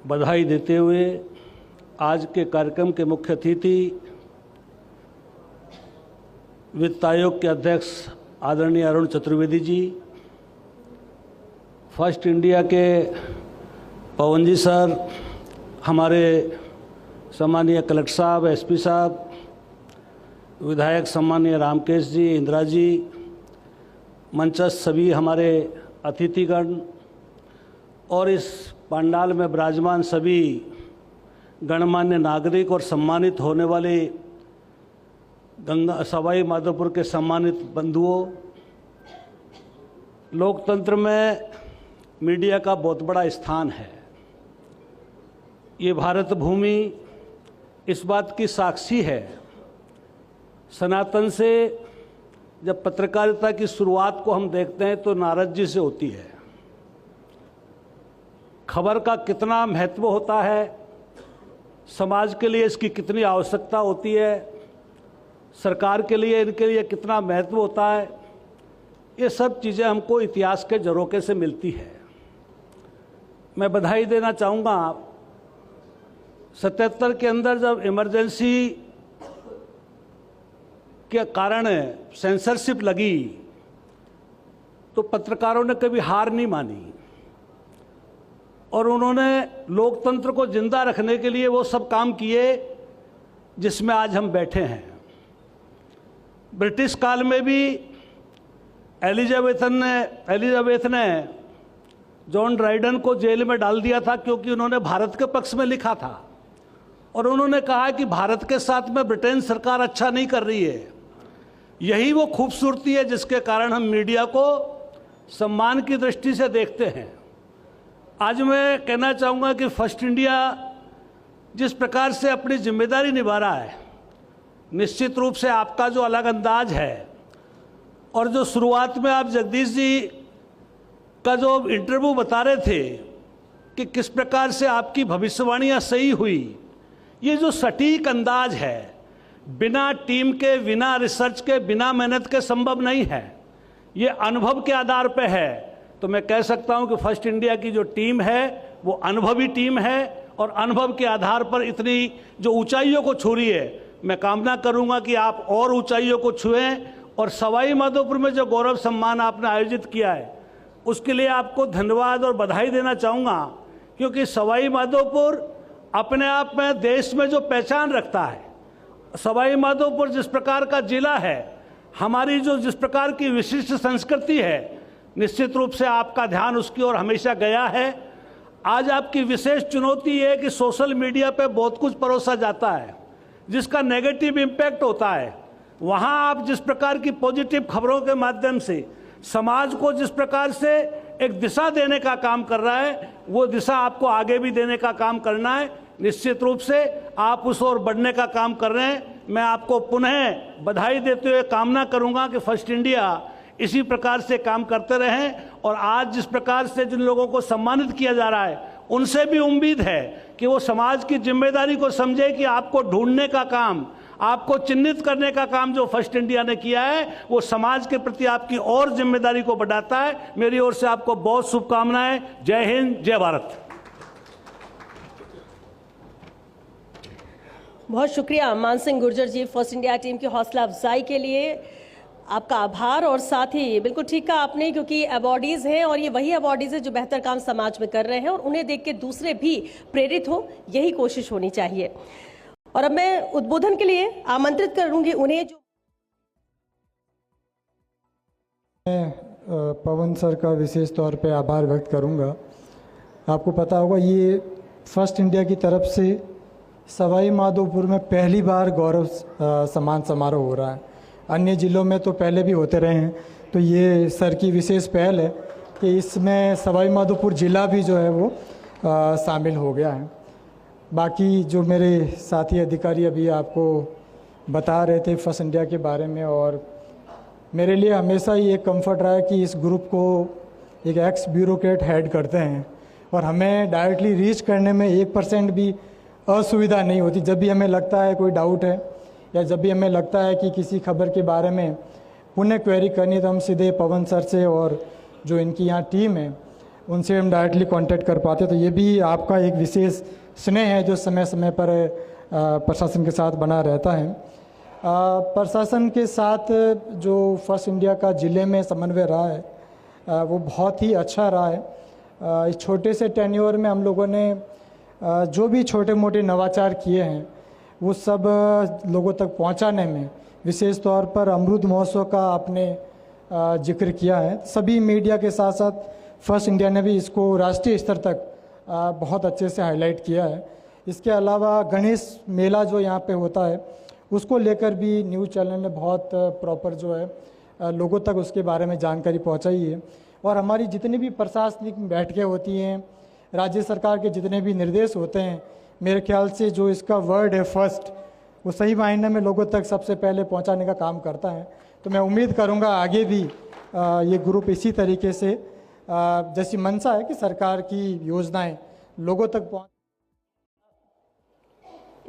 Speaker 9: बधाई देते हुए आज के कार्यक्रम के मुख्य अतिथि वित्त आयोग के अध्यक्ष आदरणीय अरुण चतुर्वेदी जी, फर्स्ट इंडिया के पवन जी सर, हमारे सम्मानीय कलेक्टर साहब, एसपी साहब, विधायक सम्मानीय रामकेश जी, इंदिरा जी, मंचस्थ सभी हमारे अतिथिगण और इस पंडाल में विराजमान सभी गणमान्य नागरिक और सम्मानित होने वाले सवाई माधोपुर के सम्मानित बंधुओं, लोकतंत्र में मीडिया का बहुत बड़ा स्थान है। ये भारत भूमि इस बात की साक्षी है, सनातन से जब पत्रकारिता की शुरुआत को हम देखते हैं तो नारद जी से होती है। खबर का कितना महत्व होता है, समाज के लिए इसकी कितनी आवश्यकता होती है, सरकार के लिए इनके लिए कितना महत्व होता है, ये सब चीज़ें हमको इतिहास के झरोखे से मिलती है। मैं बधाई देना चाहूँगा, 77 के अंदर जब इमरजेंसी के कारण सेंसरशिप लगी तो पत्रकारों ने कभी हार नहीं मानी और उन्होंने लोकतंत्र को जिंदा रखने के लिए वो सब काम किए जिसमें आज हम बैठे हैं। ब्रिटिश काल में भी एलिजाबेथ ने जॉन ड्राइडन को जेल में डाल दिया था क्योंकि उन्होंने भारत के पक्ष में लिखा था और उन्होंने कहा कि भारत के साथ में ब्रिटेन सरकार अच्छा नहीं कर रही है। यही वो खूबसूरती है जिसके कारण हम मीडिया को सम्मान की दृष्टि से देखते हैं। आज मैं कहना चाहूँगा कि फर्स्ट इंडिया जिस प्रकार से अपनी जिम्मेदारी निभा रहा है, निश्चित रूप से आपका जो अलग अंदाज है और जो शुरुआत में आप जगदीश जी का जो इंटरव्यू बता रहे थे कि किस प्रकार से आपकी भविष्यवाणियां सही हुई, ये जो सटीक अंदाज है, बिना टीम के, बिना रिसर्च के, बिना मेहनत के संभव नहीं है, ये अनुभव के आधार पे है। तो मैं कह सकता हूं कि फर्स्ट इंडिया की जो टीम है वो अनुभवी टीम है और अनुभव के आधार पर इतनी जो ऊंचाइयों को छू रही है। मैं कामना करूंगा कि आप और ऊंचाइयों को छुएं और सवाई माधोपुर में जो गौरव सम्मान आपने आयोजित किया है उसके लिए आपको धन्यवाद और बधाई देना चाहूँगा, क्योंकि सवाई माधोपुर अपने आप में देश में जो पहचान रखता है, सवाई माधोपुर जिस प्रकार का जिला है, हमारी जो जिस प्रकार की विशिष्ट संस्कृति है, निश्चित रूप से आपका ध्यान उसकी ओर हमेशा गया है। आज आपकी विशेष चुनौती है कि सोशल मीडिया पे बहुत कुछ परोसा जाता है जिसका नेगेटिव इम्पैक्ट होता है। वहाँ आप जिस प्रकार की पॉजिटिव खबरों के माध्यम से समाज को जिस प्रकार से एक दिशा देने का काम कर रहा है, वो दिशा आपको आगे भी देने का काम करना है। निश्चित रूप से आप उस ओर बढ़ने का काम कर रहे हैं। मैं आपको पुनः बधाई देते हुए कामना करूंगा कि फर्स्ट इंडिया इसी प्रकार से काम करते रहें और आज जिस प्रकार से जिन लोगों को सम्मानित किया जा रहा है उनसे भी उम्मीद है कि वो समाज की जिम्मेदारी को समझे कि आपको ढूंढने का काम, आपको चिन्हित करने का काम जो फर्स्ट इंडिया ने किया है वो समाज के प्रति आपकी और जिम्मेदारी को बढ़ाता है। मेरी ओर से आपको बहुत शुभकामनाएं। जय हिंद, जय भारत।
Speaker 2: बहुत शुक्रिया मानसिंह गुर्जर जी, फर्स्ट इंडिया टीम की हौसला अफजाई के लिए आपका आभार। और साथ ही बिल्कुल ठीक कहा आपने, क्योंकि अवॉर्डीज हैं और ये वही अवॉर्डीज हैं जो बेहतर काम समाज में कर रहे हैं और उन्हें देख के दूसरे भी प्रेरित हो, यही कोशिश होनी चाहिए। और अब मैं उद्बोधन के लिए आमंत्रित करूंगी उन्हें जो
Speaker 10: मैं पवन सर का विशेष तौर पे आभार व्यक्त करूंगा। आपको पता होगा ये फर्स्ट इंडिया की तरफ से सवाई माधोपुर में पहली बार गौरव सम्मान समारोह हो रहा है। अन्य ज़िलों में तो पहले भी होते रहे हैं, तो ये सर की विशेष पहल है कि इसमें सवाई माधोपुर ज़िला भी जो है वो शामिल हो गया है। बाकी जो मेरे साथी अधिकारी अभी आपको बता रहे थे फर्स्ट इंडिया के बारे में, और मेरे लिए हमेशा ही एक कंफर्ट रहा है कि इस ग्रुप को एक एक्स ब्यूरोक्रेट हेड करते हैं और हमें डायरेक्टली रीच करने में 1% भी असुविधा नहीं होती। जब भी हमें लगता है कोई डाउट है या जब भी हमें लगता है कि किसी खबर के बारे में पुनः क्वेरी करनी है तो हम सीधे पवन सर से और जो इनकी यहाँ टीम है उनसे हम डायरेक्टली कांटेक्ट कर पाते। तो ये भी आपका एक विशेष स्नेह है जो समय समय पर प्रशासन के साथ बना रहता है। प्रशासन के साथ जो फर्स्ट इंडिया का ज़िले में समन्वय रहा है वो बहुत ही अच्छा रहा है। इस छोटे से टेन्योर में हम लोगों ने जो भी छोटे मोटे नवाचार किए हैं वो सब लोगों तक पहुंचाने में, विशेष तौर पर अमृत महोत्सव का आपने जिक्र किया है। सभी मीडिया के साथ साथ फर्स्ट इंडिया ने भी इसको राष्ट्रीय स्तर तक बहुत अच्छे से हाईलाइट किया है। इसके अलावा गणेश मेला जो यहाँ पे होता है उसको लेकर भी न्यूज़ चैनल ने बहुत प्रॉपर जो है लोगों तक उसके बारे में जानकारी पहुँचाई है। और हमारी जितनी भी प्रशासनिक बैठकें होती हैं, राज्य सरकार के जितने भी निर्देश होते हैं, मेरे ख्याल से जो इसका वर्ड है फर्स्ट, वो सही मायने में लोगों तक सबसे पहले पहुंचाने का काम करता है। तो मैं उम्मीद करूंगा आगे भी ये ग्रुप इसी तरीके से जैसी मंशा है कि सरकार की योजनाएं लोगों तक पहुंच।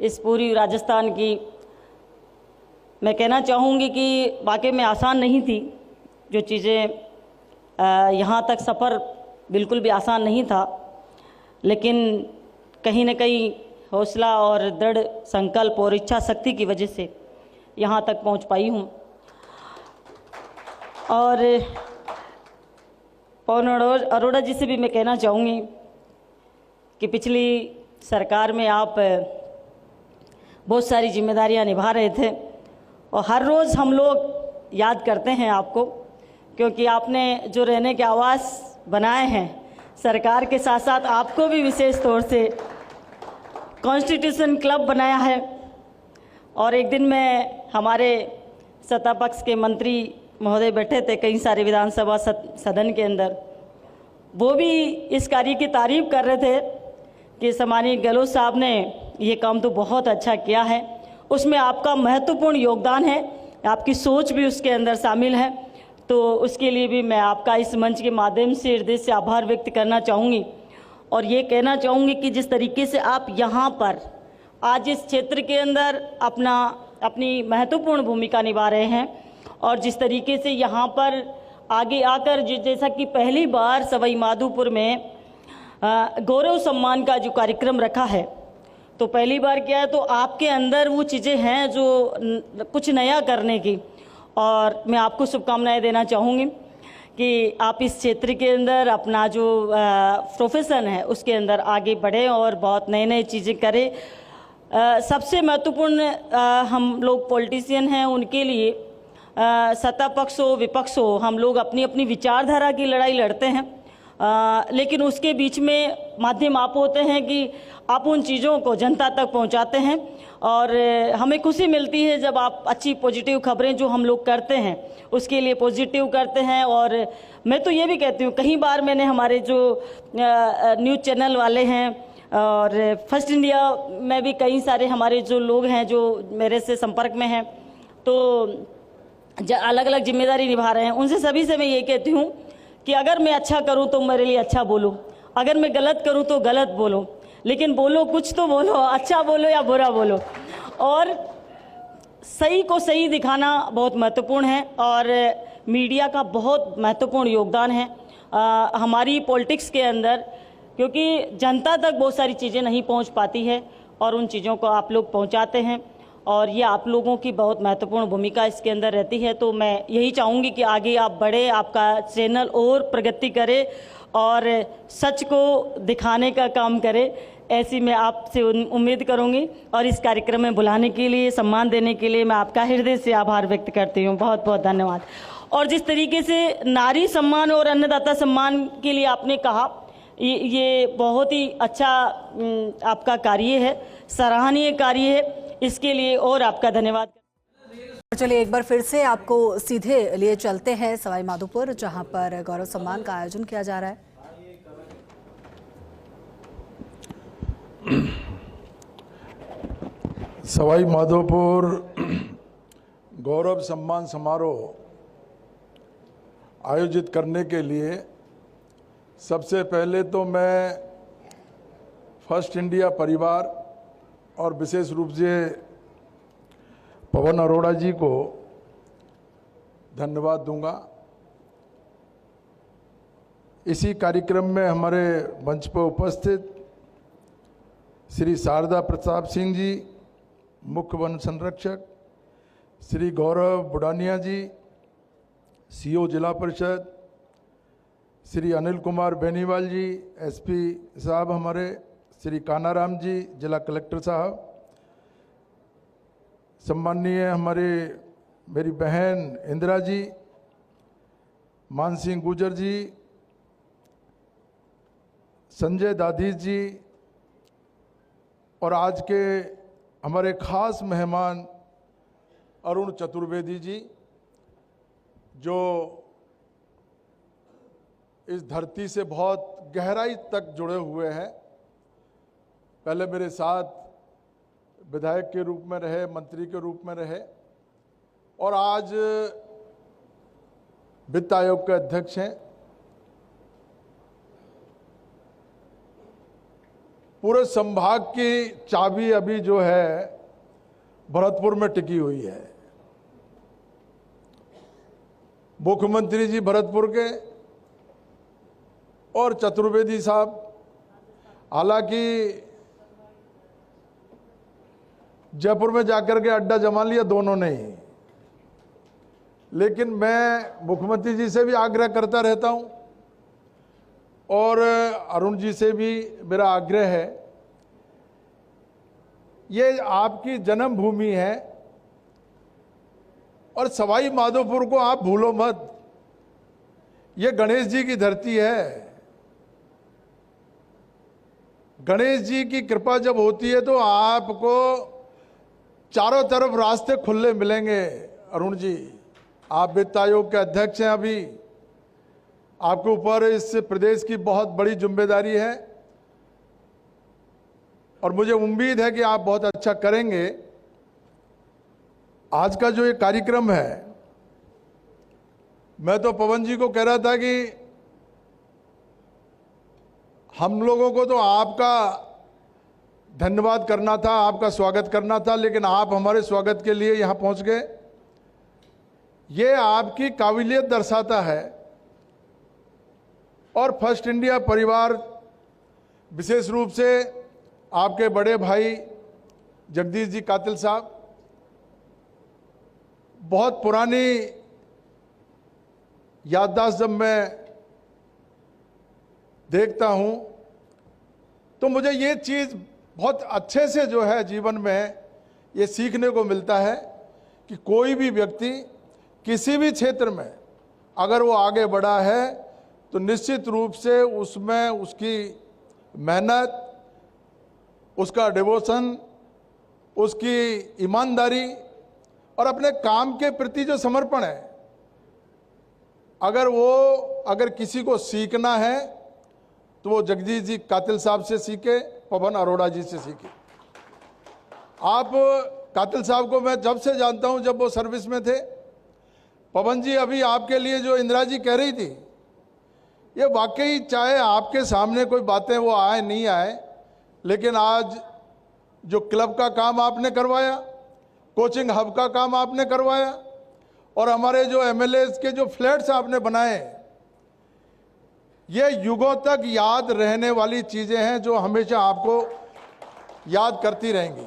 Speaker 11: इस पूरी राजस्थान की मैं कहना चाहूँगी कि वाकई में आसान नहीं थी। जो चीज़ें यहाँ तक सफ़र बिल्कुल भी आसान नहीं था, लेकिन कहीं न कहीं हौसला और दृढ़ संकल्प और इच्छा शक्ति की वजह से यहाँ तक पहुँच पाई हूँ। और पवन अरोड़ा जी से भी मैं कहना चाहूँगी कि पिछली सरकार में आप बहुत सारी जिम्मेदारियाँ निभा रहे थे और हर रोज़ हम लोग याद करते हैं आपको, क्योंकि आपने जो रहने के आवास बनाए हैं सरकार के साथ साथ आपको भी विशेष तौर से कॉन्स्टिट्यूशन क्लब बनाया है। और एक दिन में हमारे सत्ता पक्ष के मंत्री महोदय बैठे थे कई सारे विधानसभा सदन के अंदर, वो भी इस कार्य की तारीफ कर रहे थे कि सम्मानीय गहलोत साहब ने ये काम तो बहुत अच्छा किया है, उसमें आपका महत्वपूर्ण योगदान है, आपकी सोच भी उसके अंदर शामिल है। तो उसके लिए भी मैं आपका इस मंच के माध्यम से हृदय से आभार व्यक्त करना चाहूँगी और ये कहना चाहूँगी कि जिस तरीके से आप यहाँ पर आज इस क्षेत्र के अंदर अपनी महत्वपूर्ण भूमिका निभा रहे हैं और जिस तरीके से यहाँ पर आगे आकर जैसा कि पहली बार सवाई माधोपुर में गौरव सम्मान का जो कार्यक्रम रखा है, तो पहली बार क्या है तो आपके अंदर वो चीज़ें हैं जो कुछ नया करने की, और मैं आपको शुभकामनाएं देना चाहूँगी कि आप इस क्षेत्र के अंदर अपना जो प्रोफेशन है उसके अंदर आगे बढ़ें और बहुत नए नए चीज़ें करें। सबसे महत्वपूर्ण हम लोग पॉलिटिशियन हैं, उनके लिए सत्ता पक्ष हो विपक्ष हो, हम लोग अपनी अपनी विचारधारा की लड़ाई लड़ते हैं, लेकिन उसके बीच में माध्यम आप होते हैं कि आप उन चीज़ों को जनता तक पहुंचाते हैं और हमें खुशी मिलती है जब आप अच्छी पॉजिटिव खबरें जो हम लोग करते हैं उसके लिए पॉजिटिव करते हैं। और मैं तो ये भी कहती हूँ, कई बार मैंने हमारे जो न्यूज़ चैनल वाले हैं और फर्स्ट इंडिया में भी कई सारे हमारे जो लोग हैं जो मेरे से संपर्क में हैं, तो अलग अलग जिम्मेदारी निभा रहे हैं, उनसे सभी से मैं ये कहती हूँ कि अगर मैं अच्छा करूँ तो मेरे लिए अच्छा बोलो, अगर मैं गलत करूँ तो गलत बोलो, लेकिन बोलो कुछ तो बोलो, अच्छा बोलो या बुरा बोलो। और सही को सही दिखाना बहुत महत्वपूर्ण है और मीडिया का बहुत महत्वपूर्ण योगदान है हमारी पॉलिटिक्स के अंदर, क्योंकि जनता तक बहुत सारी चीज़ें नहीं पहुंच पाती है और उन चीज़ों को आप लोग पहुंचाते हैं और ये आप लोगों की बहुत महत्वपूर्ण भूमिका इसके अंदर रहती है। तो मैं यही चाहूँगी कि आगे आप बढ़े, आपका चैनल और प्रगति करे और सच को दिखाने का काम करे, ऐसी मैं आपसे उम्मीद करूँगी। और इस कार्यक्रम में बुलाने के लिए, सम्मान देने के लिए मैं आपका हृदय से आभार व्यक्त करती हूँ। बहुत बहुत धन्यवाद। और जिस तरीके से नारी सम्मान और अन्नदाता सम्मान के लिए आपने कहा, ये बहुत ही अच्छा आपका कार्य है, सराहनीय कार्य है, इसके लिए और आपका धन्यवाद।
Speaker 1: चलिए एक बार फिर से आपको सीधे लिए चलते हैं सवाई माधोपुर, जहां पर गौरव सम्मान का आयोजन किया जा रहा है।
Speaker 12: सवाई माधोपुर गौरव सम्मान समारोह आयोजित करने के लिए सबसे पहले तो मैं फर्स्ट इंडिया परिवार और विशेष रूप से पवन अरोड़ा जी को धन्यवाद दूंगा। इसी कार्यक्रम में हमारे मंच पर उपस्थित श्री शारदा प्रताप सिंह जी, मुख्य वन संरक्षक, श्री गौरव बुडानिया जी, सीओ जिला परिषद, श्री अनिल कुमार बेनीवाल जी, एसपी साहब हमारे, श्री कानाराम जी, जिला कलेक्टर साहब, सम्माननीय हमारे मेरी बहन इंदिरा जी, मान सिंह गुजर जी, संजय दाधीस जी और आज के हमारे खास मेहमान अरुण चतुर्वेदी जी, जो इस धरती से बहुत गहराई तक जुड़े हुए हैं। पहले मेरे साथ विधायक के रूप में रहे, मंत्री के रूप में रहे और आज वित्त आयोग के अध्यक्ष हैं। पूरे संभाग की चाबी अभी जो है भरतपुर में टिकी हुई है। मुख्यमंत्री जी भरतपुर के और चतुर्वेदी साहब, हालांकि जयपुर में जाकर के अड्डा जमा लिया दोनों ने ही, लेकिन मैं मुख्यमंत्री जी से भी आग्रह करता रहता हूं और अरुण जी से भी मेरा आग्रह है, ये आपकी जन्मभूमि है और सवाई माधोपुर को आप भूलो मत। ये गणेश जी की धरती है। गणेश जी की कृपा जब होती है तो आपको चारों तरफ रास्ते खुले मिलेंगे। अरुण जी, आप वित्त आयोग के अध्यक्ष हैं, अभी आपके ऊपर इस प्रदेश की बहुत बड़ी जिम्मेदारी है और मुझे उम्मीद है कि आप बहुत अच्छा करेंगे। आज का जो ये कार्यक्रम है मैं तो पवन जी को कह रहा था कि हम लोगों को तो आपका धन्यवाद करना था, आपका स्वागत करना था, लेकिन आप हमारे स्वागत के लिए यहाँ पहुँच गए। ये आपकी काबिलियत दर्शाता है। और फर्स्ट इंडिया परिवार, विशेष रूप से आपके बड़े भाई जगदीश जी कातिल साहब, बहुत पुरानी याददाश्त जब मैं देखता हूं तो मुझे ये चीज़ बहुत अच्छे से जो है जीवन में ये सीखने को मिलता है कि कोई भी व्यक्ति किसी भी क्षेत्र में अगर वो आगे बढ़ा है तो निश्चित रूप से उसमें उसकी मेहनत, उसका डिवोशन, उसकी ईमानदारी और अपने काम के प्रति जो समर्पण है, अगर किसी को सीखना है तो वो जगदीश जी कातिल साहब से सीखे, पवन अरोड़ा जी से सीखे। आप कातिल साहब को मैं जब से जानता हूं, जब वो सर्विस में थे। पवन जी, अभी आपके लिए जो इंदिरा जी कह रही थी, ये वाकई, चाहे आपके सामने कोई बातें वो आए नहीं आए, लेकिन आज जो क्लब का काम आपने करवाया, कोचिंग हब का काम आपने करवाया और हमारे जो एमएलएस के जो फ्लैट्स आपने बनाए, ये युगों तक याद रहने वाली चीज़ें हैं जो हमेशा आपको याद करती रहेंगी।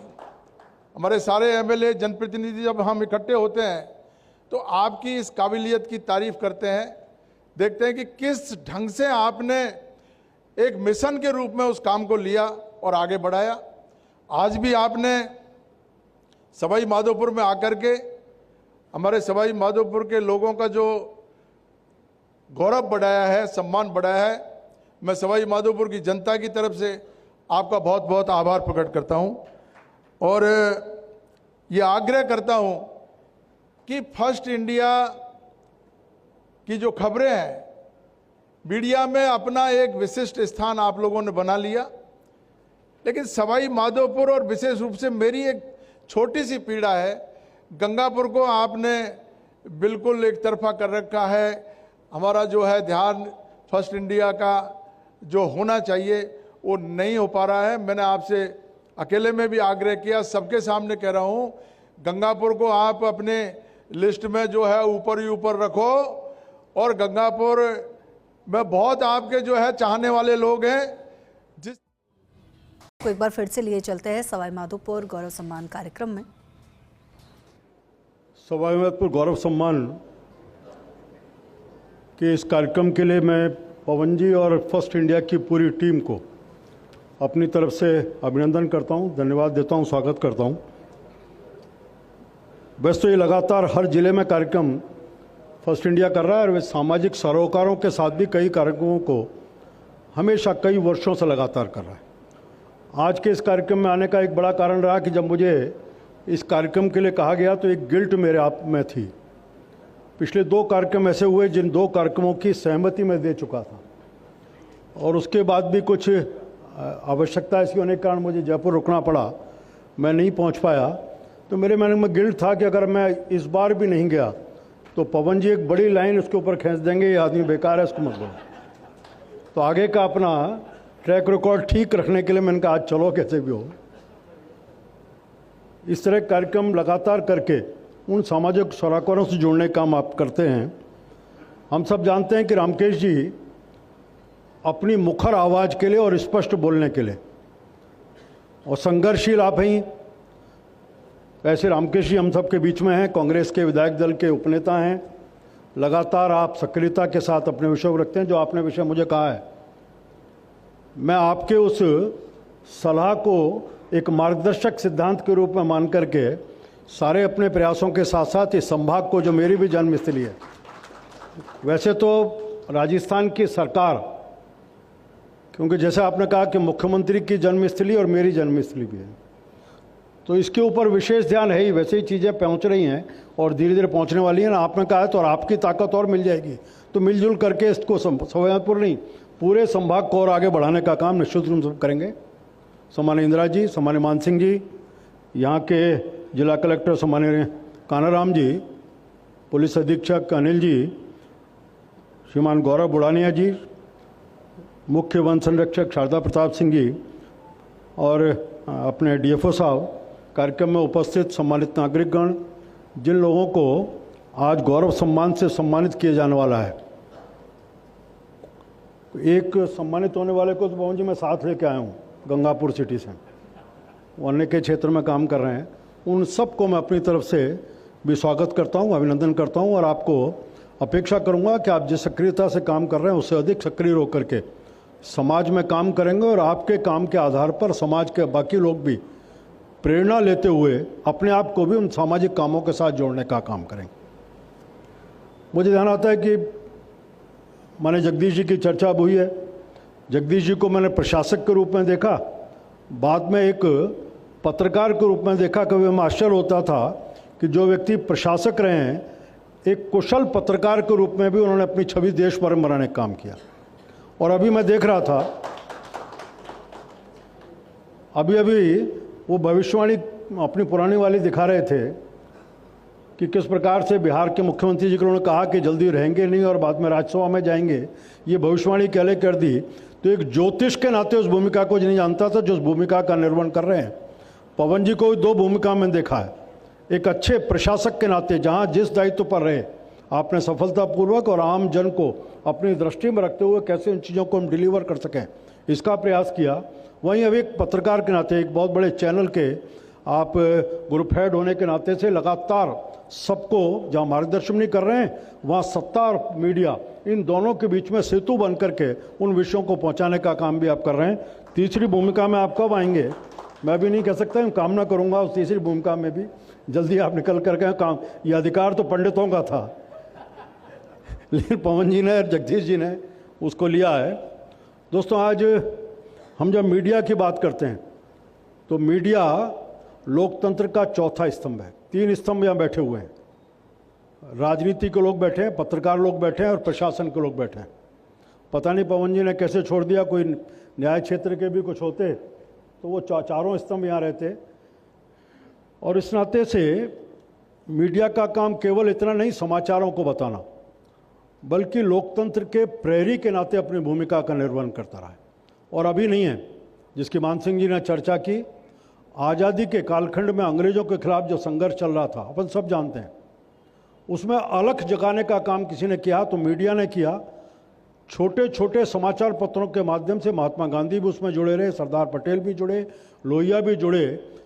Speaker 12: हमारे सारे एमएलए, जनप्रतिनिधि जब हम इकट्ठे होते हैं तो आपकी इस काबिलियत की तारीफ करते हैं, देखते हैं कि किस ढंग से आपने एक मिशन के रूप में उस काम को लिया और आगे बढ़ाया। आज भी आपने सवाई माधोपुर में आकर के हमारे सवाई माधोपुर के लोगों का जो गौरव बढ़ाया है, सम्मान बढ़ाया है। मैं सवाई माधोपुर की जनता की तरफ से आपका बहुत बहुत आभार प्रकट करता हूं और ये आग्रह करता हूं कि फर्स्ट इंडिया की जो खबरें हैं, मीडिया में अपना एक विशिष्ट स्थान आप लोगों ने बना लिया, लेकिन सवाई माधोपुर और विशेष रूप से मेरी एक छोटी सी पीड़ा है, गंगापुर को आपने बिल्कुल एक तरफा कर रखा है। हमारा जो है ध्यान फर्स्ट इंडिया का जो होना चाहिए वो नहीं हो पा रहा है। मैंने आपसे अकेले में भी आग्रह किया, सबके सामने कह रहा हूँ, गंगापुर को आप अपने लिस्ट में जो है ऊपर ही ऊपर रखो और गंगापुर में बहुत आपके जो है चाहने वाले लोग हैं। जिस
Speaker 1: को एक बार फिर से लिए चलते हैं सवाई माधोपुर गौरव सम्मान कार्यक्रम में।
Speaker 13: सवाई माधोपुर गौरव सम्मान के इस कार्यक्रम के लिए मैं पवन जी और फर्स्ट इंडिया की पूरी टीम को अपनी तरफ से अभिनंदन करता हूं, धन्यवाद देता हूं, स्वागत करता हूं। वैसे तो ये लगातार हर जिले में कार्यक्रम फर्स्ट इंडिया कर रहा है और वे सामाजिक सरोकारों के साथ भी कई कार्यक्रमों को हमेशा कई वर्षों से लगातार कर रहा है। आज के इस कार्यक्रम में आने का एक बड़ा कारण रहा कि जब मुझे इस कार्यक्रम के लिए कहा गया तो एक गिल्ट मेरे आप में थी। पिछले 2 कार्यक्रम ऐसे हुए जिन 2 कार्यक्रमों की सहमति मैं दे चुका था और उसके बाद भी कुछ आवश्यकता ऐसी होने के कारण मुझे जयपुर रुकना पड़ा, मैं नहीं पहुंच पाया। तो मेरे मन में गिल्ट था कि अगर मैं इस बार भी नहीं गया तो पवन जी एक बड़ी लाइन उसके ऊपर खींच देंगे, ये आदमी बेकार है, इसको मत बोलो। तो आगे का अपना ट्रैक रिकॉर्ड ठीक रखने के लिए मैंने कहा आज चलो कैसे भी हो। इस तरह कार्यक्रम लगातार करके उन सामाजिक सरोकारों से जुड़ने का काम आप करते हैं। हम सब जानते हैं कि रामकेश जी अपनी मुखर आवाज़ के लिए और स्पष्ट बोलने के लिए और संघर्षशील आप हैं। ऐसे रामकेश जी हम सब के बीच में हैं, कांग्रेस के विधायक दल के उपनेता हैं। लगातार आप सक्रियता के साथ अपने विषय को रखते हैं। जो आपने विषय मुझे कहा है, मैं आपके उस सलाह को एक मार्गदर्शक सिद्धांत के रूप में मान करके सारे अपने प्रयासों के साथ साथ इस संभाग को, जो मेरी भी जन्मस्थली है, वैसे तो राजस्थान की सरकार, क्योंकि जैसे आपने कहा कि मुख्यमंत्री की जन्मस्थली और मेरी जन्मस्थली भी है, तो इसके ऊपर विशेष ध्यान है ही। वैसे ही चीज़ें पहुंच रही हैं और धीरे धीरे पहुंचने वाली हैं ना। आपने कहा है तो और आपकी ताकत और मिल जाएगी, तो मिलजुल करके इसको सवाई माधोपुर नहीं पूरे संभाग को और आगे बढ़ाने का काम निश्चित रूप से करेंगे। सम्माननीय इंदिरा जी, सम्माननीय मान सिंह जी, यहाँ के जिला कलेक्टर सम्माननीय कानाराम जी, पुलिस अधीक्षक अनिल जी, श्रीमान गौरव बुढ़ानिया जी, मुख्य वन संरक्षक शारदा प्रताप सिंह जी और अपने डीएफओ साहब, कार्यक्रम में उपस्थित सम्मानित नागरिकगण, जिन लोगों को आज गौरव सम्मान से सम्मानित किया जाने वाला है, एक सम्मानित होने वाले को तो पवन जी मैं साथ लेके आया हूँ गंगापुर सिटी से, वो अन्य के क्षेत्र में काम कर रहे हैं। उन सबको मैं अपनी तरफ से भी स्वागत करता हूँ, अभिनंदन करता हूँ और आपको अपेक्षा करूँगा कि आप जिस सक्रियता से काम कर रहे हैं उससे अधिक सक्रिय होकर के समाज में काम करेंगे और आपके काम के आधार पर समाज के बाकी लोग भी प्रेरणा लेते हुए अपने आप को भी उन सामाजिक कामों के साथ जोड़ने का काम करेंगे। मुझे ध्यान आता है कि मैंने जगदीश जी की चर्चा हुई है। जगदीश जी को मैंने प्रशासक के रूप में देखा, बाद में एक पत्रकार के रूप में देखा। कभी मैं आश्चर्य होता था कि जो व्यक्ति प्रशासक रहे हैं, एक कुशल पत्रकार के रूप में भी उन्होंने अपनी छवि देश भर में बनाने का काम किया। और अभी मैं देख रहा था, अभी वो भविष्यवाणी अपनी पुरानी वाली दिखा रहे थे कि किस प्रकार से बिहार के मुख्यमंत्री जी को उन्होंने कहा कि जल्दी रहेंगे नहीं और बाद में राज्यसभा में जाएंगे। ये भविष्यवाणी पहले कर दी, तो एक ज्योतिष के नाते उस भूमिका को नहीं जानता था जो उस भूमिका का निर्वहन कर रहे हैं। पवन जी को दो भूमिका में देखा है। एक अच्छे प्रशासक के नाते जहाँ जिस दायित्व पर रहे आपने सफलतापूर्वक और आम जन को अपनी दृष्टि में रखते हुए कैसे उन चीज़ों को हम डिलीवर कर सकें, इसका प्रयास किया। वहीं अब एक पत्रकार के नाते, एक बहुत बड़े चैनल के आप ग्रुप हेड होने के नाते से लगातार सबको जहाँ मार्गदर्शन नहीं कर रहे हैं, वहाँ सत्ता और मीडिया, इन दोनों के बीच में सेतु बन करके उन विषयों को पहुँचाने का काम भी आप कर रहे हैं। तीसरी भूमिका में आप कब आएंगे मैं भी नहीं कह सकता, मैं कामना करूँगा उस तीसरी भूमिका में भी जल्दी आप निकल करके काम। ये अधिकार तो पंडितों का था, लेकिन पवन जी ने और जगदीश जी ने उसको लिया है। दोस्तों, आज हम जब मीडिया की बात करते हैं तो मीडिया लोकतंत्र का चौथा स्तंभ है। तीन स्तंभ यहाँ बैठे हुए हैं, राजनीति के लोग बैठे हैं, पत्रकार लोग बैठे हैं और प्रशासन के लोग बैठे हैं। पता नहीं पवन जी ने कैसे छोड़ दिया, कोई न्याय क्षेत्र के भी कुछ होते तो वो चारों स्तंभ यहाँ रहते। और इस नाते से मीडिया का काम केवल इतना नहीं समाचारों को बताना, बल्कि लोकतंत्र के प्रहरी के नाते अपनी भूमिका का निर्वहन करता रहा है। और अभी नहीं है, जिसकी मान सिंह जी ने चर्चा की, आज़ादी के कालखंड में अंग्रेजों के खिलाफ जो संघर्ष चल रहा था, अपन सब जानते हैं, उसमें अलख जगाने का काम किसी ने किया तो मीडिया ने किया। छोटे छोटे समाचार पत्रों के माध्यम से महात्मा गांधी भी उसमें जुड़े रहे, सरदार पटेल भी जुड़े, लोहिया भी जुड़े,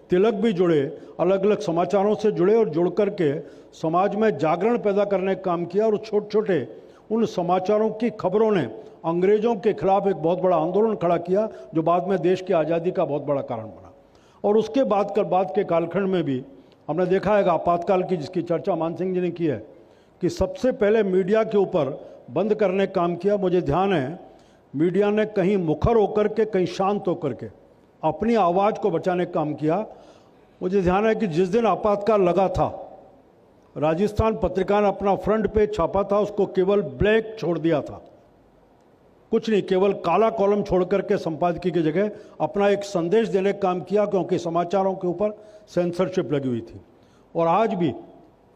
Speaker 13: तिलक भी जुड़े, अलग अलग समाचारों से जुड़े और जुड़ करके समाज में जागरण पैदा करने का काम किया। और छोटे छोटे उन समाचारों की खबरों ने अंग्रेजों के खिलाफ एक बहुत बड़ा आंदोलन खड़ा किया, जो बाद में देश की आज़ादी का बहुत बड़ा कारण बना। और उसके बाद के कालखंड में भी हमने देखा है आपातकाल की, जिसकी चर्चा मान सिंह जी ने की है, कि सबसे पहले मीडिया के ऊपर बंद करने का काम किया। मुझे ध्यान है मीडिया ने कहीं मुखर होकर के, कहीं शांत होकर के अपनी आवाज़ को बचाने का काम किया। मुझे ध्यान है कि जिस दिन आपातकाल लगा था, राजस्थान पत्रिका ने अपना फ्रंट पेज छापा था, उसको केवल ब्लैक छोड़ दिया था, कुछ नहीं, केवल काला कॉलम छोड़ करके संपादकीय की जगह अपना एक संदेश देने का काम किया, क्योंकि समाचारों के ऊपर सेंसरशिप लगी हुई थी। और आज भी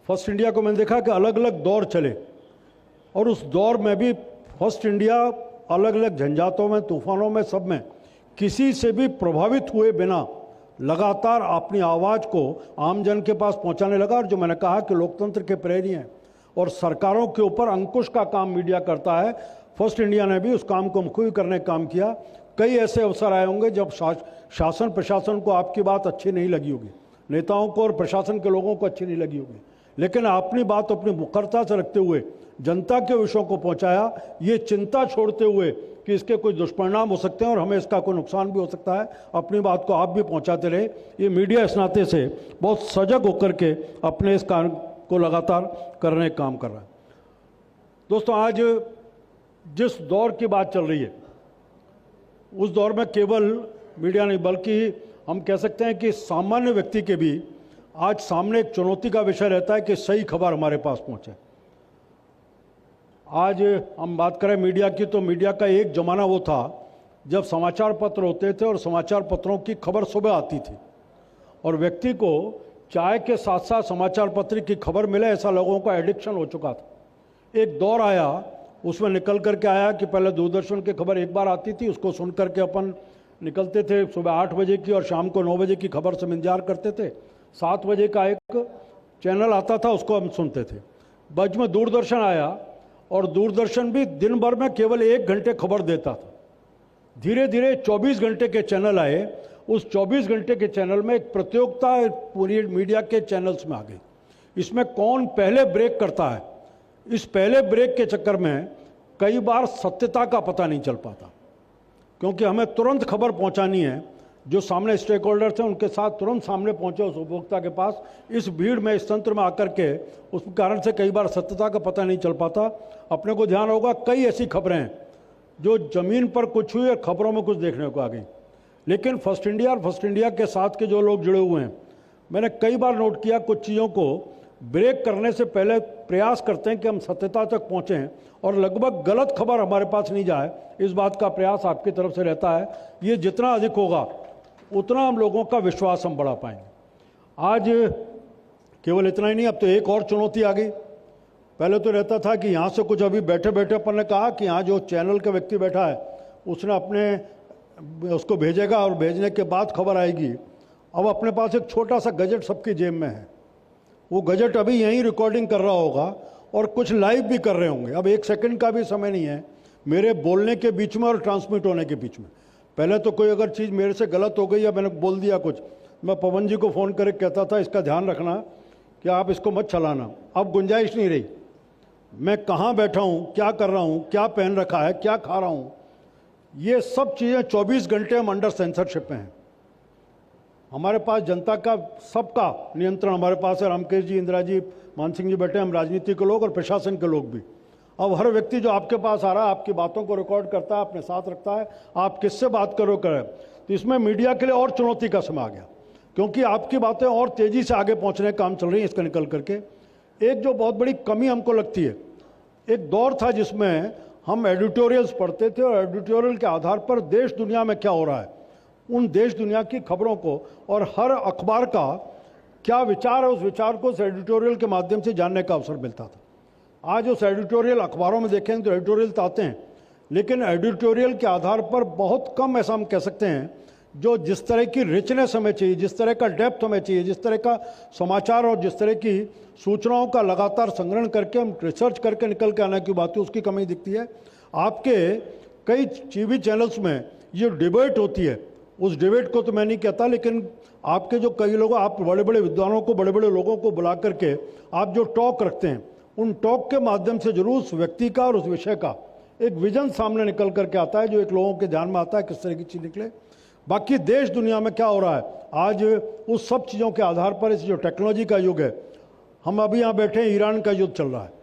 Speaker 13: फर्स्ट इंडिया को मैंने देखा कि अलग अलग दौर चले, और उस दौर में भी फर्स्ट इंडिया अलग अलग झंझातों में, तूफानों में, सब में किसी से भी प्रभावित हुए बिना लगातार अपनी आवाज़ को आम जन के पास पहुंचाने लगा। और जो मैंने कहा कि लोकतंत्र के प्रेरी हैं और सरकारों के ऊपर अंकुश का काम मीडिया करता है, फर्स्ट इंडिया ने भी उस काम को मुखर करने का काम किया। कई ऐसे अवसर आए होंगे जब शासन प्रशासन को आपकी बात अच्छी नहीं लगी होगी, नेताओं को और प्रशासन के लोगों को अच्छी नहीं लगी होगी, लेकिन अपनी बात अपनी मुखरता से रखते हुए जनता के विषयों को पहुंचाया, ये चिंता छोड़ते हुए कि इसके कोई दुष्परिणाम हो सकते हैं और हमें इसका कोई नुकसान भी हो सकता है, अपनी बात को आप भी पहुंचाते रहे। ये मीडिया इस नाते से बहुत सजग होकर के अपने इस काम को लगातार करने का काम कर रहा है। दोस्तों, आज जिस दौर की बात चल रही है, उस दौर में केवल मीडिया नहीं, बल्कि हम कह सकते हैं कि सामान्य व्यक्ति के भी आज सामने एक चुनौती का विषय रहता है कि सही खबर हमारे पास पहुंचे। आज हम बात करें मीडिया की, तो मीडिया का एक जमाना वो था जब समाचार पत्र होते थे और समाचार पत्रों की खबर सुबह आती थी और व्यक्ति को चाय के साथ साथ समाचार पत्र की खबर मिले, ऐसा लोगों का एडिक्शन हो चुका था। एक दौर आया उसमें निकल करके आया कि पहले दूरदर्शन की खबर एक बार आती थी, उसको सुन करके अपन निकलते थे सुबह 8 बजे की, और शाम को 9 बजे की खबर से इंतजार करते थे। 7 बजे का एक चैनल आता था, उसको हम सुनते थे। बीच में दूरदर्शन आया, और दूरदर्शन भी दिन भर में केवल 1 घंटे खबर देता था। धीरे धीरे 24 घंटे के चैनल आए। उस 24 घंटे के चैनल में एक प्रतियोगिता पूरी मीडिया के चैनल्स में आ गई। इसमें कौन पहले ब्रेक करता है, इस पहले ब्रेक के चक्कर में कई बार सत्यता का पता नहीं चल पाता, क्योंकि हमें तुरंत खबर पहुंचानी है। जो सामने स्टेक होल्डर थे उनके साथ तुरंत सामने पहुंचे उस उपभोक्ता के पास। इस भीड़ में, इस तंत्र में आकर के उस कारण से कई बार सत्यता का पता नहीं चल पाता। अपने को ध्यान होगा, कई ऐसी खबरें हैं जो ज़मीन पर कुछ हुई और खबरों में कुछ देखने को आ गई। लेकिन फर्स्ट इंडिया और फर्स्ट इंडिया के साथ के जो लोग जुड़े हुए हैं, मैंने कई बार नोट किया, कुछ चीज़ों को ब्रेक करने से पहले प्रयास करते हैं कि हम सत्यता तक पहुँचें और लगभग गलत खबर हमारे पास नहीं जाए। इस बात का प्रयास आपकी तरफ से रहता है। ये जितना अधिक होगा उतना हम लोगों का विश्वास हम बढ़ा पाएंगे। आज केवल इतना ही नहीं, अब तो एक और चुनौती आ गई। पहले तो रहता था कि यहाँ से कुछ, अभी बैठे बैठे अपन ने कहा कि यहाँ जो चैनल का व्यक्ति बैठा है उसने अपने उसको भेजेगा और भेजने के बाद खबर आएगी। अब अपने पास एक छोटा सा गजट सबकी जेब में है, वो गजट अभी यहीं रिकॉर्डिंग कर रहा होगा और कुछ लाइव भी कर रहे होंगे। अब 1 सेकंड का भी समय नहीं है मेरे बोलने के बीच में और ट्रांसमिट होने के बीच में। पहले तो कोई अगर चीज़ मेरे से गलत हो गई या मैंने बोल दिया कुछ, मैं पवन जी को फ़ोन करके कहता था इसका ध्यान रखना कि आप इसको मत चलाना। अब गुंजाइश नहीं रही। मैं कहाँ बैठा हूँ, क्या कर रहा हूँ, क्या पहन रखा है, क्या खा रहा हूँ, ये सब चीज़ें 24 घंटे हम अंडर सेंसरशिप में हैं। हमारे पास जनता का सबका नियंत्रण हमारे पास है। रामकेश जी, इंदिरा जी, मान सिंह जी बैठे, हम राजनीति के लोग और प्रशासन के लोग भी। अब हर व्यक्ति जो आपके पास आ रहा है आपकी बातों को रिकॉर्ड करता है, अपने साथ रखता है, आप किससे बात करो करें। तो इसमें मीडिया के लिए और चुनौती का समय आ गया, क्योंकि आपकी बातें और तेज़ी से आगे पहुंचने का काम चल रही है इसका निकल करके। एक जो बहुत बड़ी कमी हमको लगती है, एक दौर था जिसमें हम एडिटोरियल्स पढ़ते थे और एडिटोरियल के आधार पर देश दुनिया में क्या हो रहा है, उन देश दुनिया की खबरों को और हर अखबार का क्या विचार है, उस विचार को उस एडिटोरियल के माध्यम से जानने का अवसर मिलता था। आज उस एडिटोरियल अखबारों में देखें तो एडिटोरियल तो आते हैं, लेकिन एडिटोरियल के आधार पर बहुत कम, ऐसा हम कह सकते हैं, जो जिस तरह की रिचनेस हमें चाहिए, जिस तरह का डेप्थ हमें चाहिए, जिस तरह का समाचार और जिस तरह की सूचनाओं का लगातार संग्रहण करके हम रिसर्च करके निकल के आने की बात है, उसकी कमी दिखती है। आपके कई टीवी चैनल्स में ये डिबेट होती है, उस डिबेट को तो मैं नहीं कहता, लेकिन आपके जो कई लोग, आप बड़े बड़े विद्वानों को, बड़े बड़े लोगों को बुला करके आप जो टॉक रखते हैं, उन टॉक के माध्यम से जरूर उस व्यक्ति का और उस विषय का एक विजन सामने निकल करके आता है, जो एक लोगों के ध्यान में आता है किस तरह की चीज़ निकले। बाकी देश दुनिया में क्या हो रहा है आज, उस सब चीज़ों के आधार पर इस जो टेक्नोलॉजी का युग है, हम अभी यहाँ बैठे हैं, ईरान का युद्ध चल रहा है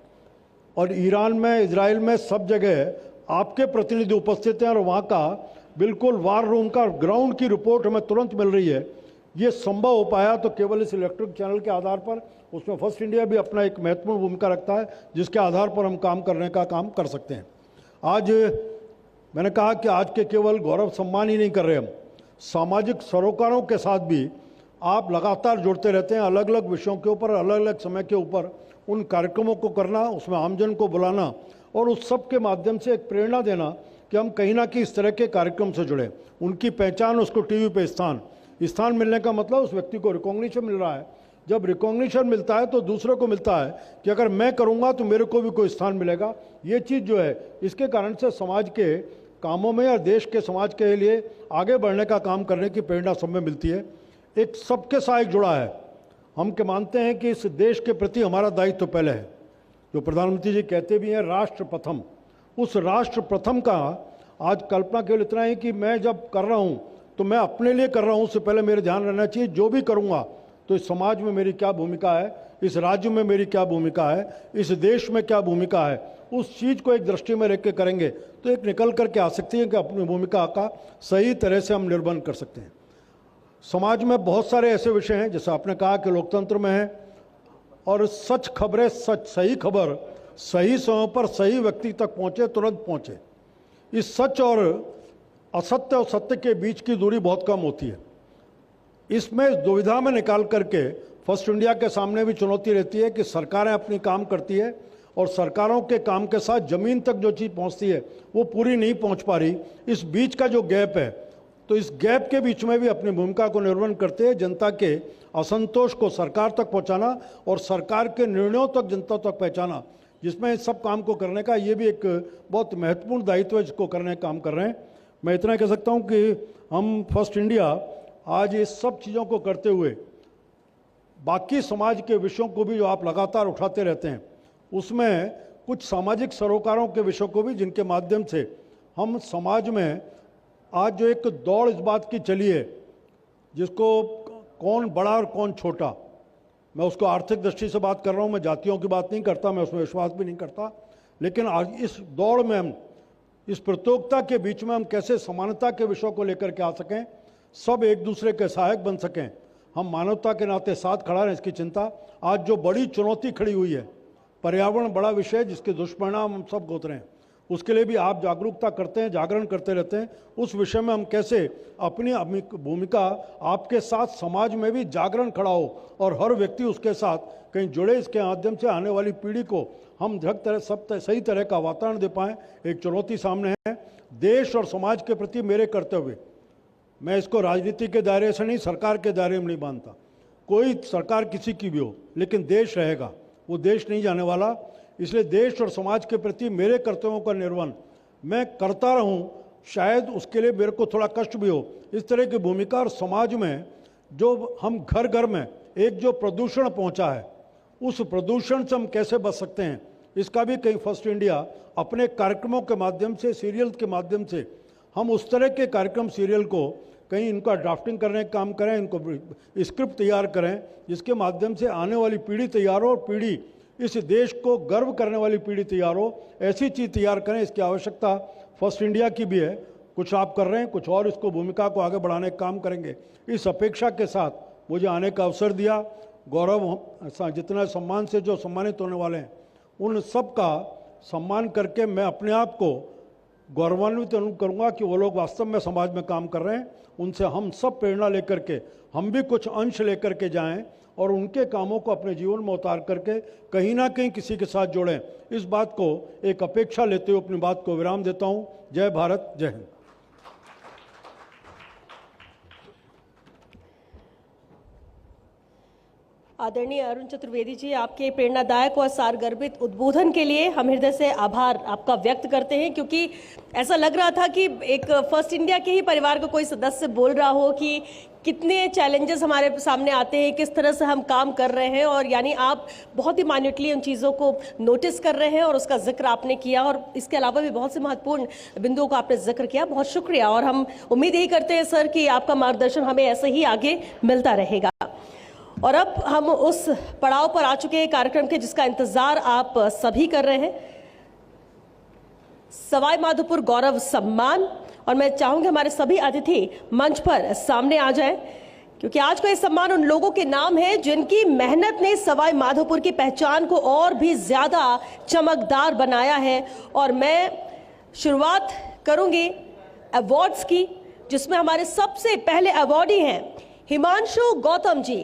Speaker 13: और ईरान में, इजराइल में, सब जगह आपके प्रतिनिधि उपस्थित हैं और वहाँ का बिल्कुल वार रूम का ग्राउंड की रिपोर्ट हमें तुरंत मिल रही है। ये संभव हो पाया तो केवल इस इलेक्ट्रिक चैनल के आधार पर। उसमें फर्स्ट इंडिया भी अपना एक महत्वपूर्ण भूमिका रखता है, जिसके आधार पर हम काम करने का काम कर सकते हैं। आज मैंने कहा कि आज के केवल गौरव सम्मान ही नहीं कर रहे हम, सामाजिक सरोकारों के साथ भी आप लगातार जुड़ते रहते हैं। अलग अलग विषयों के ऊपर, अलग अलग समय के ऊपर उन कार्यक्रमों को करना, उसमें आमजन को बुलाना और उस सब के माध्यम से एक प्रेरणा देना कि हम कहीं ना कहीं इस तरह के कार्यक्रम से जुड़े। उनकी पहचान, उसको टीवी पे स्थान मिलने का मतलब उस व्यक्ति को रिकॉग्निशन मिल रहा है। जब रिकॉग्निशन मिलता है तो दूसरे को मिलता है कि अगर मैं करूँगा तो मेरे को भी कोई स्थान मिलेगा। ये चीज़ जो है, इसके कारण से समाज के कामों में या देश के समाज के लिए आगे बढ़ने का काम करने की प्रेरणा सब में मिलती है। एक सबके साथ एक जुड़ा है। हम के मानते हैं कि इस देश के प्रति हमारा दायित्व तो पहले है, जो प्रधानमंत्री जी कहते भी हैं राष्ट्र प्रथम। उस राष्ट्र प्रथम का आज कल्पना केवल इतना है कि मैं जब कर रहा हूँ तो मैं अपने लिए कर रहा हूँ, उससे पहले मेरे ध्यान रहना चाहिए जो भी करूँगा तो इस समाज में मेरी क्या भूमिका है, इस राज्य में मेरी क्या भूमिका है, इस देश में क्या भूमिका है। उस चीज़ को एक दृष्टि में रख के करेंगे तो एक निकल करके आ सकती है कि अपनी भूमिका का सही तरह से हम निर्वहन कर सकते हैं। समाज में बहुत सारे ऐसे विषय हैं, जैसे आपने कहा कि लोकतंत्र में है, और सच खबरें, सही खबर सही समय पर सही व्यक्ति तक पहुँचे, तुरंत पहुँचे। इस सच और असत्य और सत्य के बीच की दूरी बहुत कम होती है। इसमें दुविधा में निकाल करके फर्स्ट इंडिया के सामने भी चुनौती रहती है कि सरकारें अपनी काम करती है और सरकारों के काम के साथ ज़मीन तक जो चीज़ पहुंचती है वो पूरी नहीं पहुंच पा रही। इस बीच का जो गैप है, तो इस गैप के बीच में भी अपनी भूमिका को निर्वहन करते हैं, जनता के असंतोष को सरकार तक पहुंचाना और सरकार के निर्णयों तक जनता तक पहुंचाना, जिसमें इस सब काम को करने का ये भी एक बहुत महत्वपूर्ण दायित्व है जिसको करने का काम कर रहे हैं। मैं इतना कह सकता हूँ कि हम फर्स्ट इंडिया आज ये सब चीज़ों को करते हुए बाकी समाज के विषयों को भी जो आप लगातार उठाते रहते हैं, उसमें कुछ सामाजिक सरोकारों के विषयों को भी, जिनके माध्यम से हम समाज में आज जो एक दौड़ इस बात की चली है जिसको कौन बड़ा और कौन छोटा, मैं उसको आर्थिक दृष्टि से बात कर रहा हूँ, मैं जातियों की बात नहीं करता, मैं उसमें विश्वास भी नहीं करता, लेकिन आज इस दौड़ में हम इस प्रतियोगिता के बीच में हम कैसे समानता के विषयों को लेकर के आ सकें, सब एक दूसरे के सहायक बन सकें, हम मानवता के नाते साथ खड़ा रहें, इसकी चिंता। आज जो बड़ी चुनौती खड़ी हुई है, पर्यावरण बड़ा विषय है जिसके दुष्परिणाम हम सब भोग रहे हैं, उसके लिए भी आप जागरूकता करते हैं, जागरण करते रहते हैं। उस विषय में हम कैसे अपनी भूमिका आपके साथ समाज में भी जागरण खड़ा हो और हर व्यक्ति उसके साथ कहीं जुड़े, इसके माध्यम से आने वाली पीढ़ी को हम सही तरह का वातावरण दे पाएँ, एक चुनौती सामने है। देश और समाज के प्रति मेरे कर्तव्य, मैं इसको राजनीति के दायरे से नहीं, सरकार के दायरे में नहीं बांधता। कोई सरकार किसी की भी हो, लेकिन देश रहेगा, वो देश नहीं जाने वाला। इसलिए देश और समाज के प्रति मेरे कर्तव्यों का निर्वहन मैं करता रहूं, शायद उसके लिए मेरे को थोड़ा कष्ट भी हो। इस तरह की भूमिका, और समाज में जो हम घर घर में एक जो प्रदूषण पहुंचा है, उस प्रदूषण से हम कैसे बच सकते हैं, इसका भी कहीं फर्स्ट इंडिया अपने कार्यक्रमों के माध्यम से, सीरियल के माध्यम से, हम उस तरह के कार्यक्रम सीरियल को कहीं इनका ड्राफ्टिंग करने का काम करें, इनको स्क्रिप्ट तैयार करें, जिसके माध्यम से आने वाली पीढ़ी तैयार हो और पीढ़ी इस देश को गर्व करने वाली पीढ़ी तैयार हो। ऐसी चीज़ तैयार करें, इसकी आवश्यकता फर्स्ट इंडिया की भी है। कुछ आप कर रहे हैं, कुछ और इसको भूमिका को आगे बढ़ाने का काम करेंगे। इस अपेक्षा के साथ मुझे आने का अवसर दिया। गौरव जितना सम्मान से जो सम्मानित होने वाले हैं, उन सब का सम्मान करके मैं अपने आप को गौरवान्वित अनुभव करूँगा कि वो लोग वास्तव में समाज में काम कर रहे हैं। उनसे हम सब प्रेरणा लेकर के हम भी कुछ अंश लेकर के जाएं और उनके कामों को अपने जीवन में उतार करके कहीं ना कहीं किसी के साथ जोड़ें। इस बात को एक अपेक्षा लेते हुए अपनी बात को विराम देता हूं। जय भारत, जय हिंद।
Speaker 2: आदरणीय अरुण चतुर्वेदी जी, आपके प्रेरणादायक और सारगर्भित उद्बोधन के लिए हम हृदय से आभार आपका व्यक्त करते हैं, क्योंकि ऐसा लग रहा था कि एक फर्स्ट इंडिया के ही परिवार का कोई सदस्य बोल रहा हो कि कितने चैलेंजेस हमारे सामने आते हैं, किस तरह से हम काम कर रहे हैं, और यानी आप बहुत ही माइन्यूटली उन चीज़ों को नोटिस कर रहे हैं और उसका जिक्र आपने किया, और इसके अलावा भी बहुत से महत्वपूर्ण बिंदुओं का आपने जिक्र किया। बहुत शुक्रिया, और हम उम्मीद यही करते हैं सर कि आपका मार्गदर्शन हमें ऐसे ही आगे मिलता रहेगा। और अब हम उस पड़ाव पर आ चुके हैं कार्यक्रम के जिसका इंतजार आप सभी कर रहे हैं, सवाई माधोपुर गौरव सम्मान। और मैं चाहूंगी हमारे सभी अतिथि मंच पर सामने आ जाएं, क्योंकि आज का ये सम्मान उन लोगों के नाम है जिनकी मेहनत ने सवाई माधोपुर की पहचान को और भी ज्यादा चमकदार बनाया है। और मैं शुरुआत करूंगी अवार्ड्स की, जिसमें हमारे सबसे पहले अवार्डी हैं हिमांशु गौतम जी,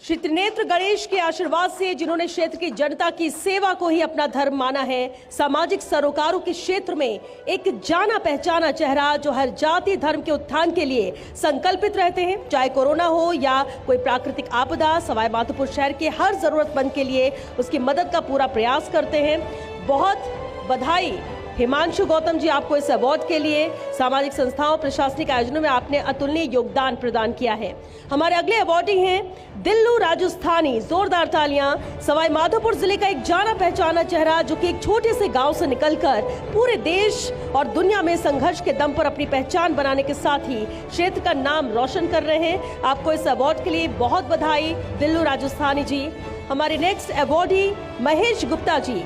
Speaker 2: श्री त्रिनेत्र गणेश के आशीर्वाद से, जिन्होंने क्षेत्र की जनता की सेवा को ही अपना धर्म माना है। सामाजिक सरोकारों के क्षेत्र में एक जाना पहचाना चेहरा जो हर जाति धर्म के उत्थान के लिए संकल्पित रहते हैं, चाहे कोरोना हो या कोई प्राकृतिक आपदा। सवाई माधोपुर शहर के हर जरूरतमंद के लिए उसकी मदद का पूरा प्रयास करते हैं। बहुत बधाई हिमांशु गौतम जी आपको इस अवार्ड के लिए। सामाजिक संस्थाओं, प्रशासनिक आयोजनों में आपने अतुलनीय योगदान प्रदान किया है। हमारे अगले अवार्डी हैं दिल्लू राजस्थानी, जोरदार तालियां। सवाई माधोपुर जिले का एक जाना पहचाना चेहरा जो कि एक छोटे से गांव से निकलकर पूरे देश और दुनिया में संघर्ष के दम पर अपनी पहचान बनाने के साथ ही क्षेत्र का नाम रोशन कर रहे हैं। आपको इस अवार्ड के लिए बहुत बधाई दिल्लू राजस्थानी जी। हमारे नेक्स्ट अवार्डी महेश गुप्ता जी।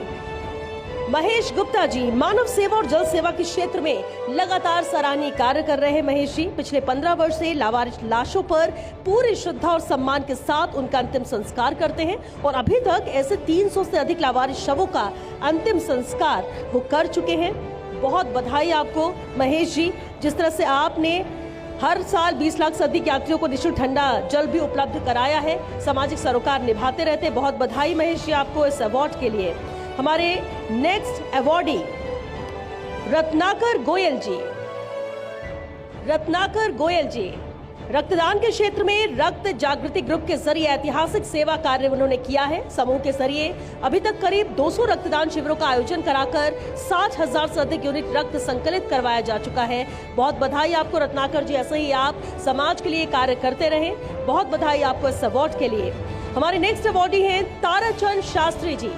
Speaker 2: महेश गुप्ता जी मानव सेवा और जल सेवा के क्षेत्र में लगातार सराहनीय कार्य कर रहे हैं। महेश जी पिछले 15 वर्ष से लावारिस लाशों पर पूरी श्रद्धा और सम्मान के साथ उनका अंतिम संस्कार करते हैं, और अभी तक ऐसे 300 से अधिक लावारिस शवों का अंतिम संस्कार वो कर चुके हैं। बहुत बधाई आपको महेश जी। जिस तरह से आपने हर साल 20 लाख से अधिक यात्रियों को निःशुल्क ठंडा जल भी उपलब्ध कराया है, सामाजिक सरोकार निभाते रहते। बहुत बधाई महेश जी आपको इस अवार्ड के लिए। हमारे नेक्स्ट अवॉर्डी रत्नाकर गोयल जी। रत्नाकर गोयल जी रक्तदान के क्षेत्र में रक्त जागृति ग्रुप के जरिए ऐतिहासिक सेवा कार्य उन्होंने किया है। समूह के जरिए अभी तक करीब 200 रक्तदान शिविरों का आयोजन कराकर 60,000 से अधिक यूनिट रक्त संकलित करवाया जा चुका है। बहुत बधाई आपको रत्नाकर जी, ऐसे ही आप समाज के लिए कार्य करते रहें। बहुत बधाई आपको इस अवार्ड के लिए। हमारे नेक्स्ट अवॉर्डी हैं ताराचंद शास्त्री जी।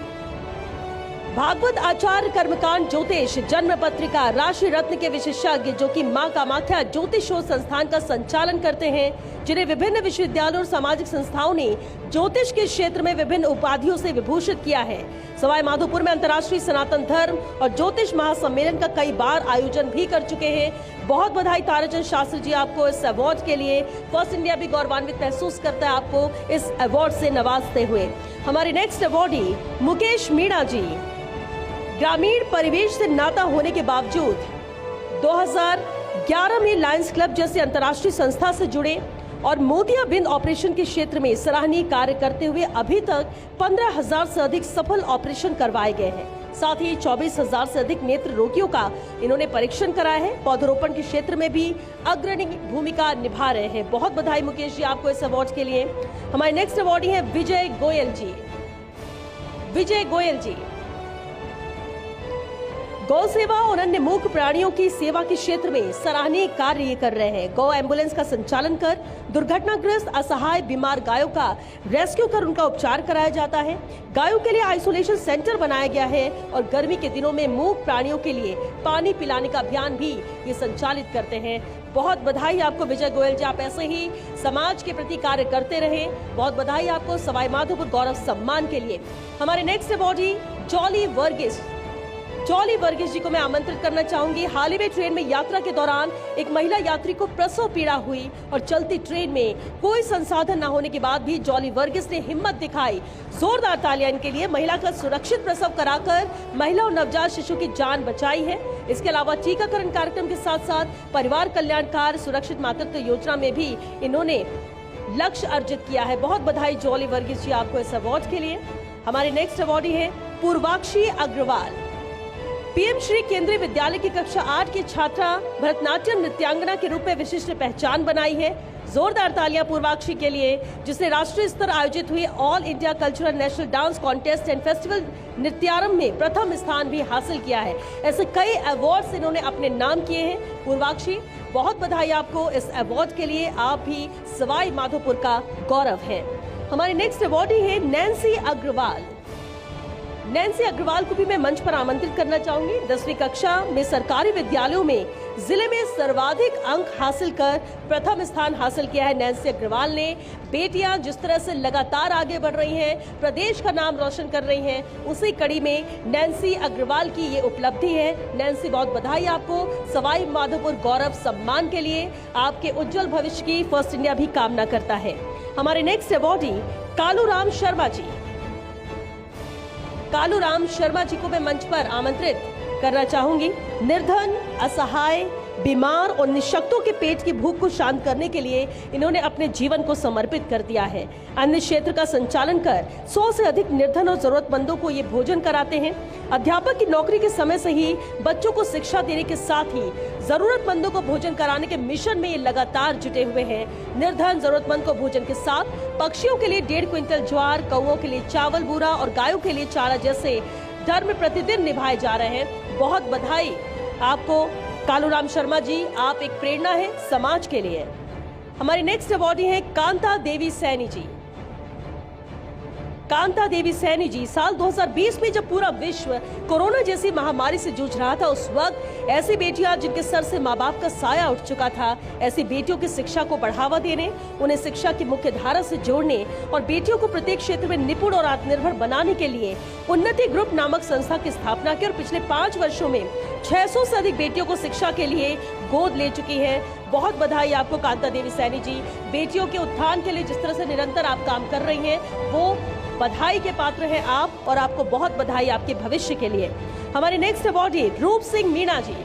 Speaker 2: भागवत आचार्य कर्मकांड ज्योतिष जन्म पत्रिका राष्ट्रीय रत्न के विशेषज्ञ, जो कि मां कामाख्या ज्योतिष शोध संस्थान का संचालन करते हैं, जिन्हें विभिन्न विश्वविद्यालयों और सामाजिक संस्थाओं ने ज्योतिष के क्षेत्र में विभिन्न उपाधियों से विभूषित किया है। सवाई माधोपुर में अंतर्राष्ट्रीय सनातन धर्म और ज्योतिष महासम्मेलन का कई बार आयोजन भी कर चुके हैं। बहुत बधाई ताराचंद शास्त्री जी आपको इस अवार्ड के लिए। फर्स्ट इंडिया भी गौरवान्वित महसूस करता है आपको इस अवार्ड से नवाजते हुए। हमारे नेक्स्ट अवॉर्डी मुकेश मीणा जी। ग्रामीण परिवेश से नाता होने के बावजूद 2011 में लायंस क्लब जैसी अंतर्राष्ट्रीय संस्था से जुड़े और मोतियाबिंद ऑपरेशन के क्षेत्र में सराहनीय कार्य करते हुए अभी तक 15,000 से अधिक सफल ऑपरेशन करवाए गए हैं। साथ ही 24,000 से अधिक नेत्र रोगियों का इन्होंने परीक्षण कराया है। पौधरोपण के क्षेत्र में भी अग्रणी भूमिका निभा रहे हैं। बहुत बधाई मुकेश जी आपको इस अवार्ड के लिए। हमारे नेक्स्ट अवॉर्डी है विजय गोयल जी। विजय गोयल जी गौ सेवा और अन्य मूक प्राणियों की सेवा के क्षेत्र में सराहनीय कार्य कर रहे हैं। गौ एम्बुलेंस का संचालन कर दुर्घटनाग्रस्त असहाय बीमार गायों का रेस्क्यू कर उनका उपचार कराया जाता है। गायों के लिए आइसोलेशन सेंटर बनाया गया है और गर्मी के दिनों में मूक प्राणियों के लिए पानी पिलाने का अभियान भी ये संचालित करते हैं। बहुत बधाई आपको विजय गोयल जी, आप ऐसे ही समाज के प्रति कार्य करते रहें। बहुत बधाई आपको सवाई माधोपुर गौरव सम्मान के लिए। हमारे नेक्स्ट अवॉर्डी जॉली वर्गीस। जॉली वर्गीस जी को मैं आमंत्रित करना चाहूंगी। हाल ही में ट्रेन में यात्रा के दौरान एक महिला यात्री को प्रसव पीड़ा हुई और चलती ट्रेन में कोई संसाधन न होने के बाद भी जॉली वर्गीस ने हिम्मत दिखाई। जोरदार तालियां इनके लिए। महिला का सुरक्षित प्रसव कराकर महिला और नवजात शिशु की जान बचाई है। इसके अलावा टीकाकरण कार्यक्रम के साथ साथ परिवार कल्याण कार्य सुरक्षित मातृत्व योजना में भी इन्होंने लक्ष्य अर्जित किया है। बहुत बधाई जॉली वर्गीस जी आपको इस अवार्ड के लिए। हमारे नेक्स्ट अवॉर्डी है पूर्वाक्षी अग्रवाल। पीएम श्री केंद्रीय विद्यालय की कक्षा 8 की छात्रा भरतनाट्यम नृत्यांगना के रूप में विशिष्ट पहचान बनाई है। जोरदार तालियां पूर्वाक्षी के लिए, जिसने राष्ट्रीय स्तर आयोजित हुए all India cultural national dance contest and festival Nrityarambh में प्रथम स्थान भी हासिल किया है। ऐसे कई अवार्ड्स इन्होंने अपने नाम किए हैं। पूर्वाक्षी, बहुत बधाई आपको इस अवार्ड के लिए। आप भी सवाई माधोपुर का गौरव है। हमारी नेक्स्ट अवार्डी है नैन्सी अग्रवाल। नैन्सी अग्रवाल को भी मैं मंच पर आमंत्रित करना चाहूंगी। 10वीं कक्षा में सरकारी विद्यालयों में जिले में सर्वाधिक अंक हासिल कर प्रथम स्थान हासिल किया है नैन्सी अग्रवाल ने। बेटियां जिस तरह से लगातार आगे बढ़ रही हैं, प्रदेश का नाम रोशन कर रही हैं, उसी कड़ी में नैन्सी अग्रवाल की ये उपलब्धि है। नैन्सी, बहुत बधाई आपको सवाई माधोपुर गौरव सम्मान के लिए। आपके उज्जवल भविष्य की फर्स्ट इंडिया भी कामना करता है। हमारे नेक्स्ट अवॉर्डी कालूराम शर्मा जी। कालूराम शर्मा जी को मैं मंच पर आमंत्रित करना चाहूंगी। निर्धन, असहाय, बीमार और निःशक्तों के पेट की भूख को शांत करने के लिए इन्होंने अपने जीवन को समर्पित कर दिया है। अन्य क्षेत्र का संचालन कर 100 से अधिक निर्धन और जरूरतमंदों को ये भोजन कराते हैं। अध्यापक की नौकरी के समय से ही बच्चों को शिक्षा देने के साथ ही जरूरतमंदों को भोजन कराने के मिशन में ये लगातार जुटे हुए हैं। निर्धन जरूरतमंद को भोजन के साथ पक्षियों के लिए 1.5 क्विंटल ज्वार, कौओं के लिए चावल बूरा और गायों के लिए चारा जैसे धर्म प्रतिदिन निभाए जा रहे हैं। बहुत बधाई आपको कालूराम शर्मा जी, आप एक प्रेरणा है समाज के लिए। हमारी नेक्स्ट अवॉर्डी है कांता देवी सैनी जी। कांता देवी सैनी जी, साल 2020 में जब पूरा विश्व कोरोना जैसी महामारी से जूझ रहा था, उस वक्त ऐसी बेटियां जिनके सर से माँ बाप का साया उठ चुका था, ऐसी बेटियों की शिक्षा को बढ़ावा देने, उन्हें शिक्षा की मुख्य धारा से जोड़ने और बेटियों को प्रत्येक क्षेत्र में निपुण और आत्मनिर्भर बनाने के लिए उन्नति ग्रुप नामक संस्था की स्थापना की और पिछले 5 वर्षों में 600 से अधिक बेटियों को शिक्षा के लिए गोद ले चुकी है। बहुत बधाई आपको कांता देवी सैनी जी। बेटियों के उत्थान के लिए जिस तरह से निरंतर आप काम कर रही हैं, वो बधाई के पात्र हैं आप, और आपको बहुत बधाई आपके भविष्य के लिए। हमारे नेक्स्ट अवॉर्डी रूप सिंह मीणा जी।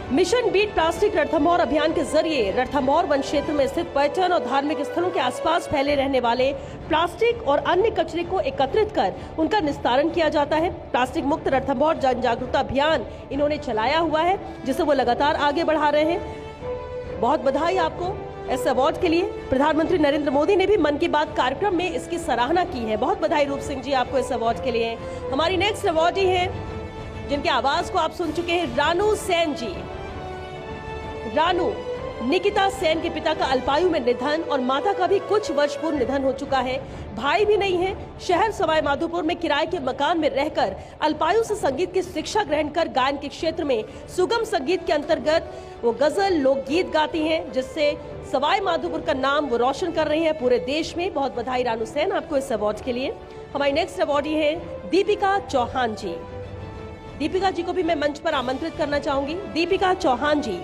Speaker 2: मिशन बीट प्लास्टिक रणथंभौर अभियान के जरिए रणथंभौर वन क्षेत्र में स्थित पर्यटन और धार्मिक स्थलों के आसपास फैले रहने वाले प्लास्टिक और अन्य कचरे को एकत्रित कर उनका निस्तारण किया जाता है। प्लास्टिक मुक्त रणथंभौर जन जागरूकता अभियान इन्होंने चलाया हुआ है, जिसे वो लगातार आगे बढ़ा रहे हैं। बहुत बधाई आपको इस अवार्ड के लिए। प्रधानमंत्री नरेंद्र मोदी ने भी मन की बात कार्यक्रम में इसकी सराहना की है। बहुत बधाई रूप सिंह जी आपको इस अवार्ड के लिए। हमारी नेक्स्ट अवार्डी है, जिनकी आवाज को आप सुन चुके हैं, रानू सेन जी। रानू निकिता सेन के पिता का अल्पायु में निधन और माता का भी कुछ वर्ष पूर्व निधन हो चुका है। भाई भी नहीं है। शहर सवाई माधोपुर में किराए के मकान में रहकर अल्पायु से संगीत की शिक्षा ग्रहण कर गायन के क्षेत्र में सुगम संगीत के अंतर्गत वो गजल लोकगीत गाती हैं, जिससे सवाई माधोपुर का नाम वो रोशन कर रही है पूरे देश में। बहुत बधाई रानू सेन आपको इस अवार्ड के लिए। हमारी नेक्स्ट अवार्डी है दीपिका चौहान जी। दीपिका जी को भी मैं मंच पर आमंत्रित करना चाहूंगी। दीपिका चौहान जी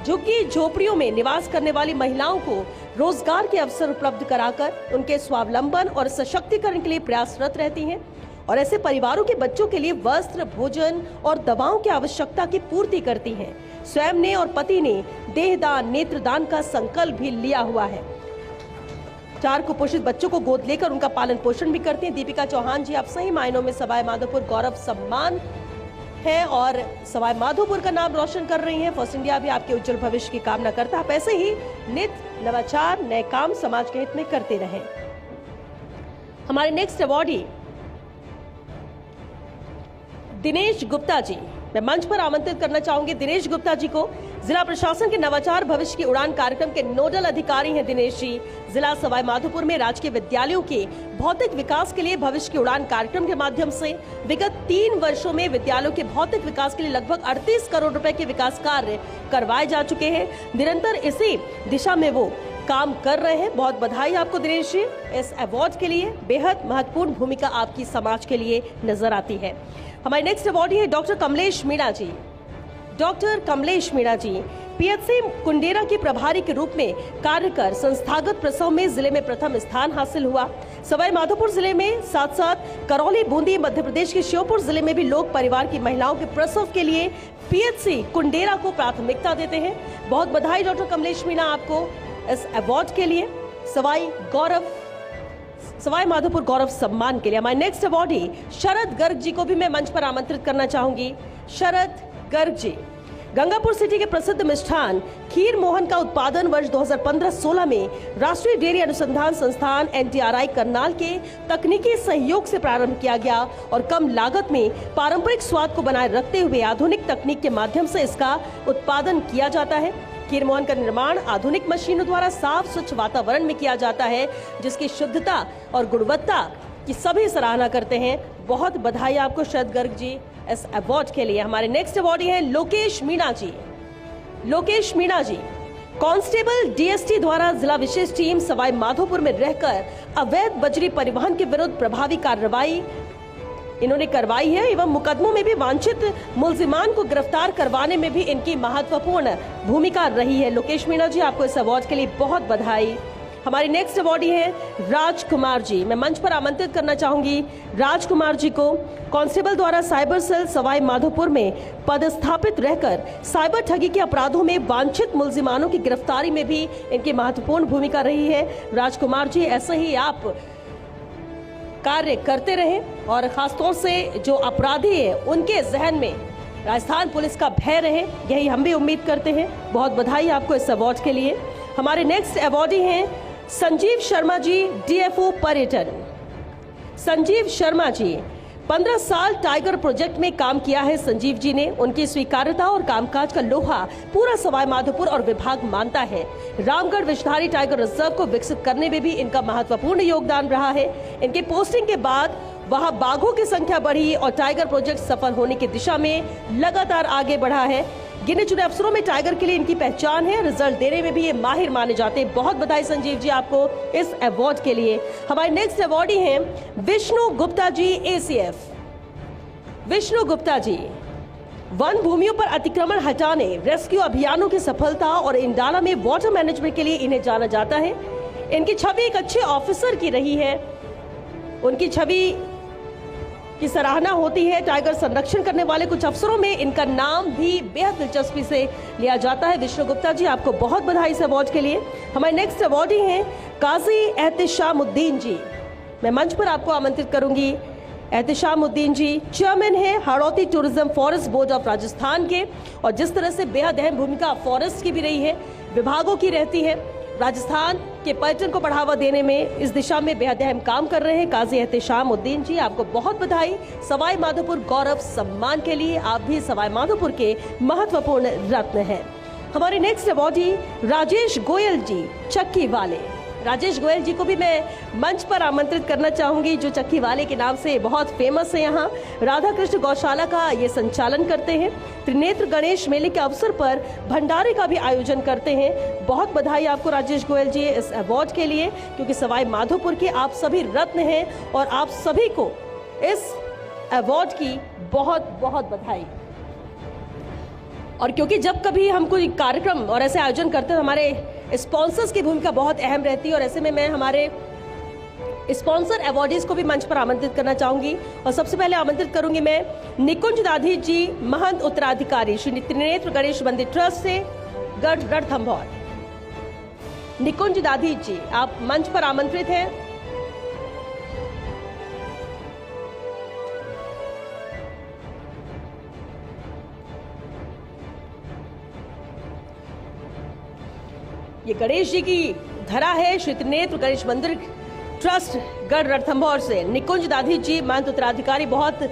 Speaker 2: झुग्गी झोपड़ियों में निवास करने वाली महिलाओं को रोजगार के अवसर उपलब्ध कराकर उनके स्वावलंबन और सशक्तिकरण के लिए प्रयासरत रहती हैं और ऐसे परिवारों के बच्चों के लिए वस्त्र, भोजन और दवाओं की आवश्यकता की पूर्ति करती हैं। स्वयं ने और पति ने देहदान, नेत्रदान का संकल्प भी लिया हुआ है। 4 कुपोषित बच्चों को गोद लेकर उनका पालन पोषण भी करती हैं। दीपिका चौहान जी, आप सही मायनों में सवाई माधोपुर गौरव सम्मान है और सवाई माधोपुर का नाम रोशन कर रही हैं। फर्स्ट इंडिया भी आपके उज्जवल भविष्य की कामना करता है। आप ऐसे ही नित्य नवाचार, नए काम समाज के हित में करते रहें। हमारे नेक्स्ट अवार्डी दिनेश गुप्ता जी, मैं मंच पर आमंत्रित करना चाहूंगी दिनेश गुप्ता जी को। जिला प्रशासन के नवाचार भविष्य की उड़ान कार्यक्रम के नोडल अधिकारी हैं दिनेश जी। जिला सवाई माधोपुर में राजकीय विद्यालयों के भौतिक विकास के लिए भविष्य की उड़ान कार्यक्रम के माध्यम से विगत 3 वर्षों में विद्यालयों के भौतिक विकास के लिए लगभग 38 करोड़ रुपए के विकास कार्य करवाए जा चुके हैं। निरंतर इसी दिशा में वो काम कर रहे हैं। बहुत बधाई आपको दिनेश जी इस अवार्ड के लिए। बेहद महत्वपूर्ण भूमिका आपकी समाज के लिए नजर आती है। हमारी नेक्स्ट अवार्डी है डॉक्टर कमलेश मीणा जी। डॉक्टर कमलेश मीणा जी पीएचसी कुंडेरा के प्रभारी के रूप में कार्य कर संस्थागत प्रसव में जिले में प्रथम स्थान हासिल हुआ। सवाई माधोपुर जिले में साथ साथ करौली, बूंदी, मध्य प्रदेश के श्योपुर जिले में भी लोग परिवार की महिलाओं के प्रसव के लिए पीएचसी कुंडेरा को प्राथमिकता देते हैं। बहुत बधाई डॉक्टर कमलेश मीणा आपको इस अवार्ड के लिए, सवाई माधोपुर गौरव सम्मान के लिए। हमारे नेक्स्ट अवार्डी शरद गर्ग जी को भी मैं मंच पर आमंत्रित करना चाहूंगी। शरद गर्ग जी गंगापुर सिटी के प्रसिद्ध मिष्ठान खीर मोहन का उत्पादन वर्ष 2015-16 में राष्ट्रीय डेयरी अनुसंधान संस्थान NTRI करनाल के तकनीकी सहयोग से प्रारंभ किया गया और कम लागत में पारंपरिक स्वाद को बनाए रखते हुए आधुनिक तकनीक के माध्यम से इसका उत्पादन किया जाता है। खीर मोहन का निर्माण आधुनिक मशीनों द्वारा साफ स्वच्छ वातावरण में किया जाता है, जिसकी शुद्धता और गुणवत्ता की सभी सराहना करते हैं। बहुत बधाई आपको शरद गर्ग जी इस अवार्ड के लिए। हमारे नेक्स्ट अवार्डी हैं लोकेश मीणा जी। लोकेश मीणा जी कांस्टेबल DST द्वारा जिला विशेष टीम सवाई माधोपुर में रहकर अवैध बजरी परिवहन के विरुद्ध प्रभावी कार्रवाई इन्होंने करवाई है एवं मुकदमों में भी वांछित मुलजिमान को गिरफ्तार करवाने में भी इनकी महत्वपूर्ण भूमिका रही है। लोकेश मीणा जी, आपको इस अवार्ड के लिए बहुत बधाई। हमारी नेक्स्ट अवार्डी है राजकुमार जी। मैं मंच पर आमंत्रित करना चाहूंगी राजकुमार जी को। कांस्टेबल द्वारा साइबर सेल सवाई माधोपुर में पदस्थापित रहकर साइबर ठगी के अपराधों में वांछित मुलजिमानों की गिरफ्तारी में भी इनकी महत्वपूर्ण भूमिका रही है। राजकुमार जी, ऐसे ही आप कार्य करते रहें और खासतौर से जो अपराधी है उनके जहन में राजस्थान पुलिस का भय रहे, यही हम भी उम्मीद करते हैं। बहुत बधाई आपको इस अवार्ड के लिए। हमारे नेक्स्ट अवार्डी हैं संजीव शर्मा जी, DFO पर्यटन। संजीव शर्मा जी 15 साल टाइगर प्रोजेक्ट में काम किया है संजीव जी ने। उनकी स्वीकार्यता और कामकाज का लोहा पूरा सवाई माधोपुर और विभाग मानता है। रामगढ़ विषधारी टाइगर रिजर्व को विकसित करने में भी इनका महत्वपूर्ण योगदान रहा है। इनके पोस्टिंग के बाद वहां बाघों की संख्या बढ़ी और टाइगर प्रोजेक्ट सफल होने की दिशा में लगातार आगे बढ़ा है। गिने चुने अफसरों में टाइगर के लिए इनकी पहचान है। रिजल्ट देने में भी ये माहिर माने जाते हैं। बहुत बधाई संजीव जी आपको इस अवार्ड के लिए। हमारे नेक्स्ट अवार्डी हैं विष्णु गुप्ता जी, ACF। विष्णु गुप्ता जी वन भूमियों पर अतिक्रमण हटाने, रेस्क्यू अभियानों की सफलता और इंडाला में वाटर मैनेजमेंट के लिए इन्हें जाना जाता है। इनकी छवि एक अच्छे ऑफिसर की रही है। उनकी छवि की सराहना होती है। टाइगर संरक्षण करने वाले कुछ अफसरों में इनका नाम भी बेहद दिलचस्पी से लिया जाता है। विष्णु गुप्ता जी, आपको बहुत बधाई इस अवार्ड के लिए। हमारे नेक्स्ट अवार्डी हैं काजी एहतिशामुद्दीन जी। मैं मंच पर आपको आमंत्रित करूंगी। एहतिशामुद्दीन जी चेयरमैन हैं Hadoti tourism forest board of Rajasthan के, और जिस तरह से बेहद अहम भूमिका फॉरेस्ट की भी रही है, विभागों की रहती है, राजस्थान के पर्यटन को बढ़ावा देने में इस दिशा में बेहद अहम काम कर रहे हैं काजी एहतिशामुद्दीन जी। आपको बहुत बधाई सवाई माधोपुर गौरव सम्मान के लिए। आप भी सवाई माधोपुर के महत्वपूर्ण रत्न हैं। हमारे नेक्स्ट अवार्डी राजेश गोयल जी, चक्की वाले। राजेश गोयल जी को भी मैं मंच पर आमंत्रित करना चाहूंगी, जो चक्की वाले के नाम से बहुत फेमस है। यहाँ राधा कृष्ण गौशाला का ये संचालन करते हैं। त्रिनेत्र गणेश मेले के अवसर पर भंडारे का भी आयोजन करते हैं। बहुत बधाई आपको राजेश गोयल जी इस अवार्ड के लिए, क्योंकि सवाई माधोपुर के आप सभी रत्न हैं और आप सभी को इस अवार्ड की बहुत बहुत बधाई। और क्योंकि जब कभी हम कोई कार्यक्रम और ऐसे आयोजन करते हैं, हमारे स्पॉन्सर्स की भूमिका बहुत अहम रहती है, और ऐसे में मैं हमारे स्पॉन्सर अवार्डीज को भी मंच पर आमंत्रित करना चाहूंगी। और सबसे पहले आमंत्रित करूंगी मैं निकुंज दाधी जी, महंत उत्तराधिकारी श्री त्रिनेत्र गणेश मंदिर ट्रस्ट से, गढ़ रणथंभौर। निकुंज दाधी जी, आप मंच पर आमंत्रित हैं। ये गणेश जी की धरा है श्री त्रिनेत्र गणेश मंदिर ट्रस्ट गढ़ रणथंभौर से। निकुंज दाधी जी, महंत उत्तराधिकारी, बहुत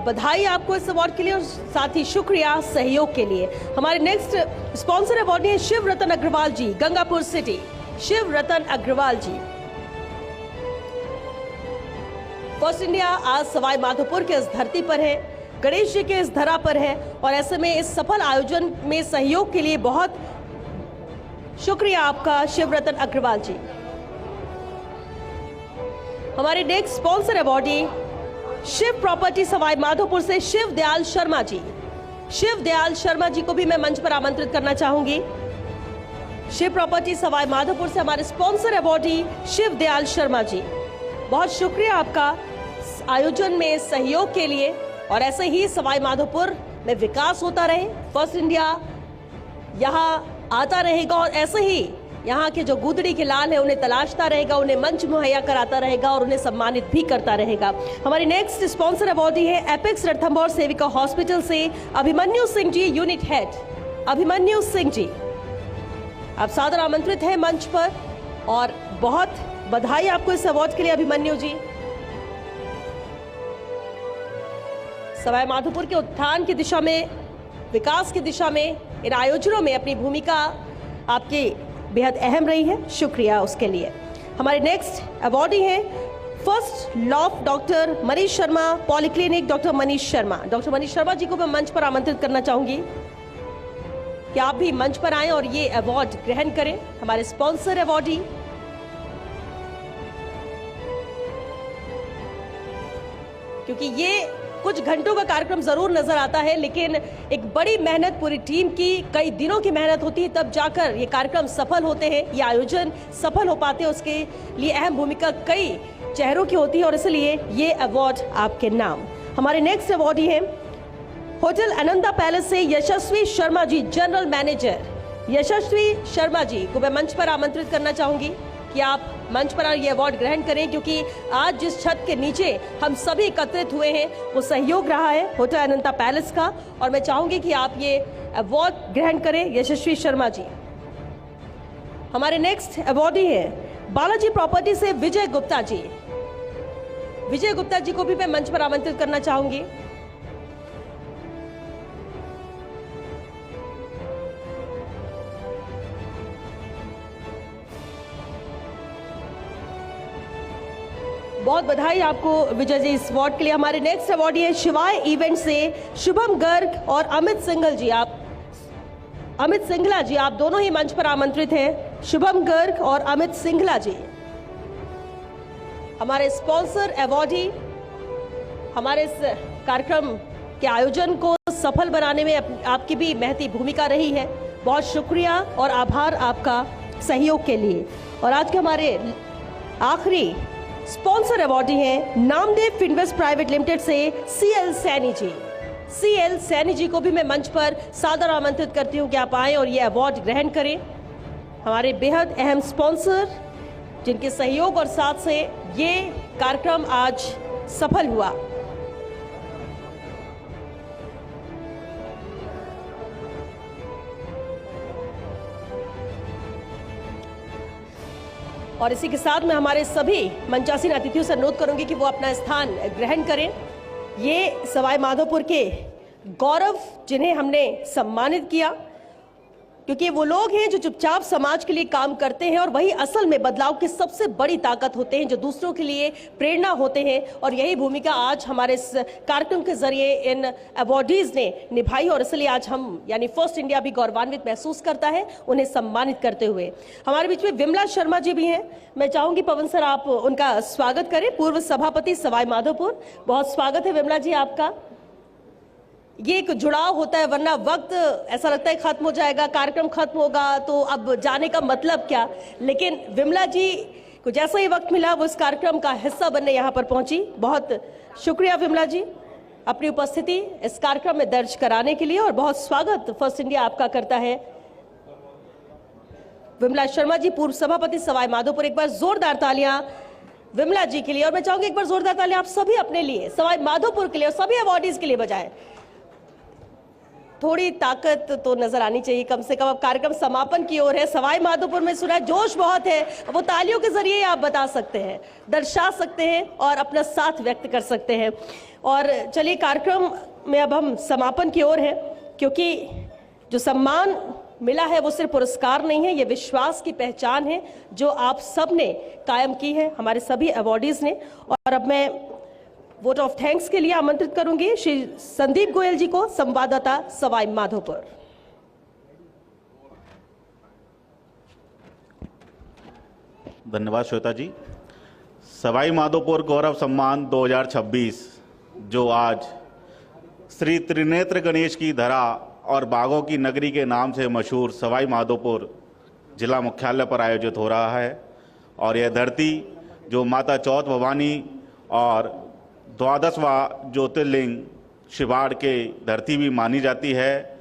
Speaker 2: बधाई आपको इस अवार्ड के लिए, और साथ ही शुक्रिया सहयोग के लिए। हमारे नेक्स्ट स्पॉन्सर अवार्डी है शिव रतन अग्रवाल जी, गंगापुर सिटी। शिव रतन अग्रवाल जी, फर्स्ट इंडिया आज सवाई माधोपुर के इस धरती पर है, गणेश जी के इस धरा पर है, और ऐसे में इस सफल आयोजन में सहयोग के लिए बहुत शुक्रिया आपका शिव रतन अग्रवाल जी। हमारे next sponsor awardee Shiv property Sawai Madhopur से शिव दयाल शर्मा जी। शिव दयाल शर्मा जी को भी मैं मंच पर आमंत्रित करना चाहूंगी। शिव प्रॉपर्टी सवाई माधोपुर से हमारे स्पॉन्सर अवार्डी शिव दयाल शर्मा जी, बहुत शुक्रिया आपका आयोजन में सहयोग के लिए, और ऐसे ही सवाई माधोपुर में विकास होता रहे, फर्स्ट इंडिया यहाँ आता रहेगा, और ऐसे ही यहाँ के जो गुदड़ी के लाल है उन्हें तलाशता रहेगा, उन्हें मंच मुहैया कराता रहेगा और उन्हें सम्मानित भी करता रहेगा। हमारी नेक्स्ट स्पॉन्सर अवार्डी है एपेक्स रणथंभौर सेविका हॉस्पिटल से अभिमन्यु सिंह जी, यूनिट हेड। अभिमन्यु सिंह जी, आप सादर आमंत्रित हैं मंच पर, और बहुत बधाई आपको इस अवार्ड के लिए अभिमन्यु जी। सवाई माधोपुर के उत्थान की दिशा में, विकास की दिशा में इन आयोजनों में अपनी भूमिका आपकी बेहद अहम रही है, शुक्रिया उसके लिए। हमारे नेक्स्ट अवार्डी हैं first laugh doctor Manish Sharma polyclinic, doctor Manish Sharma. Doctor Manish Sharma ji को मैं मंच पर आमंत्रित करना चाहूंगी कि आप भी मंच पर आएं और ये अवार्ड ग्रहण करें। हमारे स्पॉन्सर अवार्डी क्योंकि ये कुछ घंटों का कार्यक्रम जरूर नजर आता है, लेकिन एक बड़ी मेहनत पूरी टीम की, कई दिनों की मेहनत होती है, तब जाकर ये कार्यक्रम सफल होते हैं, ये आयोजन सफल हो पाते हैं। उसके लिए अहम भूमिका कई चेहरों की होती है, और इसलिए ये अवार्ड आपके नाम। हमारे नेक्स्ट अवार्डी हैं होटल अनंता पैलेस से यशस्वी शर्मा जी, जनरल मैनेजर। यशस्वी शर्मा जी को मैं मंच पर आमंत्रित करना चाहूंगी कि आप मंच पर ये अवार्ड ग्रहण करें, क्योंकि आज जिस छत के नीचे हम सभी एकत्रित हुए हैं वो सहयोग रहा है होटल अनंता पैलेस का, और मैं चाहूंगी कि आप ये अवार्ड ग्रहण करें यशस्वी शर्मा जी। हमारे नेक्स्ट अवार्डी है बालाजी प्रॉपर्टी से विजय गुप्ता जी। विजय गुप्ता जी को भी मैं मंच पर आमंत्रित करना चाहूंगी। बहुत बधाई आपको विजय जी इस अवार्ड के लिए। हमारे नेक्स्ट अवार्डी है शिवाय इवेंट से शुभम गर्ग और अमित सिंघल जी। अमित सिंघला जी, आप दोनों ही मंच पर आमंत्रित हैं, शुभम गर्ग और अमित सिंघला जी। हमारे स्पॉन्सर अवार्डी हमारे इस कार्यक्रम के आयोजन को सफल बनाने में आपकी भी महती भूमिका रही है। बहुत शुक्रिया और आभार आपका सहयोग के लिए। और आज के हमारे आखिरी स्पॉन्सर अवॉर्डी हैं नामदेव फिनवेस्ट प्राइवेट लिमिटेड से CL सैनी जी। CL सैनी जी को भी मैं मंच पर सादर आमंत्रित करती हूं कि आप आएं और ये अवार्ड ग्रहण करें। हमारे बेहद अहम स्पॉन्सर जिनके सहयोग और साथ से ये कार्यक्रम आज सफल हुआ। और इसी के साथ मैं हमारे सभी मंचासीन अतिथियों से अनुरोध करूंगी कि वो अपना स्थान ग्रहण करें। ये सवाई माधोपुर के गौरव जिन्हें हमने सम्मानित किया, क्योंकि वो लोग हैं जो चुपचाप समाज के लिए काम करते हैं और वही असल में बदलाव की सबसे बड़ी ताकत होते हैं, जो दूसरों के लिए प्रेरणा होते हैं। और यही भूमिका आज हमारे इस कार्यक्रम के जरिए इन अवॉर्डीज ने निभाई और इसलिए आज हम यानी फर्स्ट इंडिया भी गौरवान्वित महसूस करता है उन्हें सम्मानित करते हुए। हमारे बीच में विमला शर्मा जी भी हैं। मैं चाहूंगी पवन सर आप उनका स्वागत करें, पूर्व सभापति सवाई माधोपुर। बहुत स्वागत है विमला जी आपका। ये एक जुड़ाव होता है, वरना वक्त ऐसा लगता है खत्म हो जाएगा, कार्यक्रम खत्म होगा तो अब जाने का मतलब क्या। लेकिन विमला जी को जैसा ही वक्त मिला वो इस कार्यक्रम का हिस्सा बनने यहाँ पर पहुंची। बहुत शुक्रिया विमला जी अपनी उपस्थिति इस कार्यक्रम में दर्ज कराने के लिए, और बहुत स्वागत फर्स्ट इंडिया आपका करता है। विमला शर्मा जी पूर्व सभापति सवाई माधोपुर, एक बार जोरदार तालियां विमला जी के लिए। और मैं चाहूंगी एक बार जोरदार तालियां आप सभी अपने लिए, सवाई माधोपुर के लिए और सभी अवॉर्डीज के लिए बजाएं। थोड़ी ताकत तो नजर आनी चाहिए कम से कम। अब कार्यक्रम समापन की ओर है। सवाई माधोपुर में सुना है जोश बहुत है, वो तालियों के जरिए आप बता सकते हैं, दर्शा सकते हैं और अपना साथ व्यक्त कर सकते हैं। और चलिए कार्यक्रम में अब हम समापन की ओर हैं, क्योंकि जो सम्मान मिला है वो सिर्फ पुरस्कार नहीं है, ये विश्वास की पहचान है जो आप सब ने कायम की है, हमारे सभी अवॉर्डीज ने। और अब मैं वोट ऑफ थैंक्स के लिए आमंत्रित करूंगी श्री संदीप गोयल जी को, संवाददाता सवाई माधोपुर।
Speaker 14: धन्यवाद श्वेता जी। सवाई माधोपुर गौरव सम्मान 2026 जो आज श्री त्रिनेत्र गणेश की धरा और बाघों की नगरी के नाम से मशहूर सवाई माधोपुर जिला मुख्यालय पर आयोजित हो रहा है। और यह धरती जो माता चौथ भवानी और 12वां ज्योतिर्लिंग शिवाड़ के धरती भी मानी जाती है,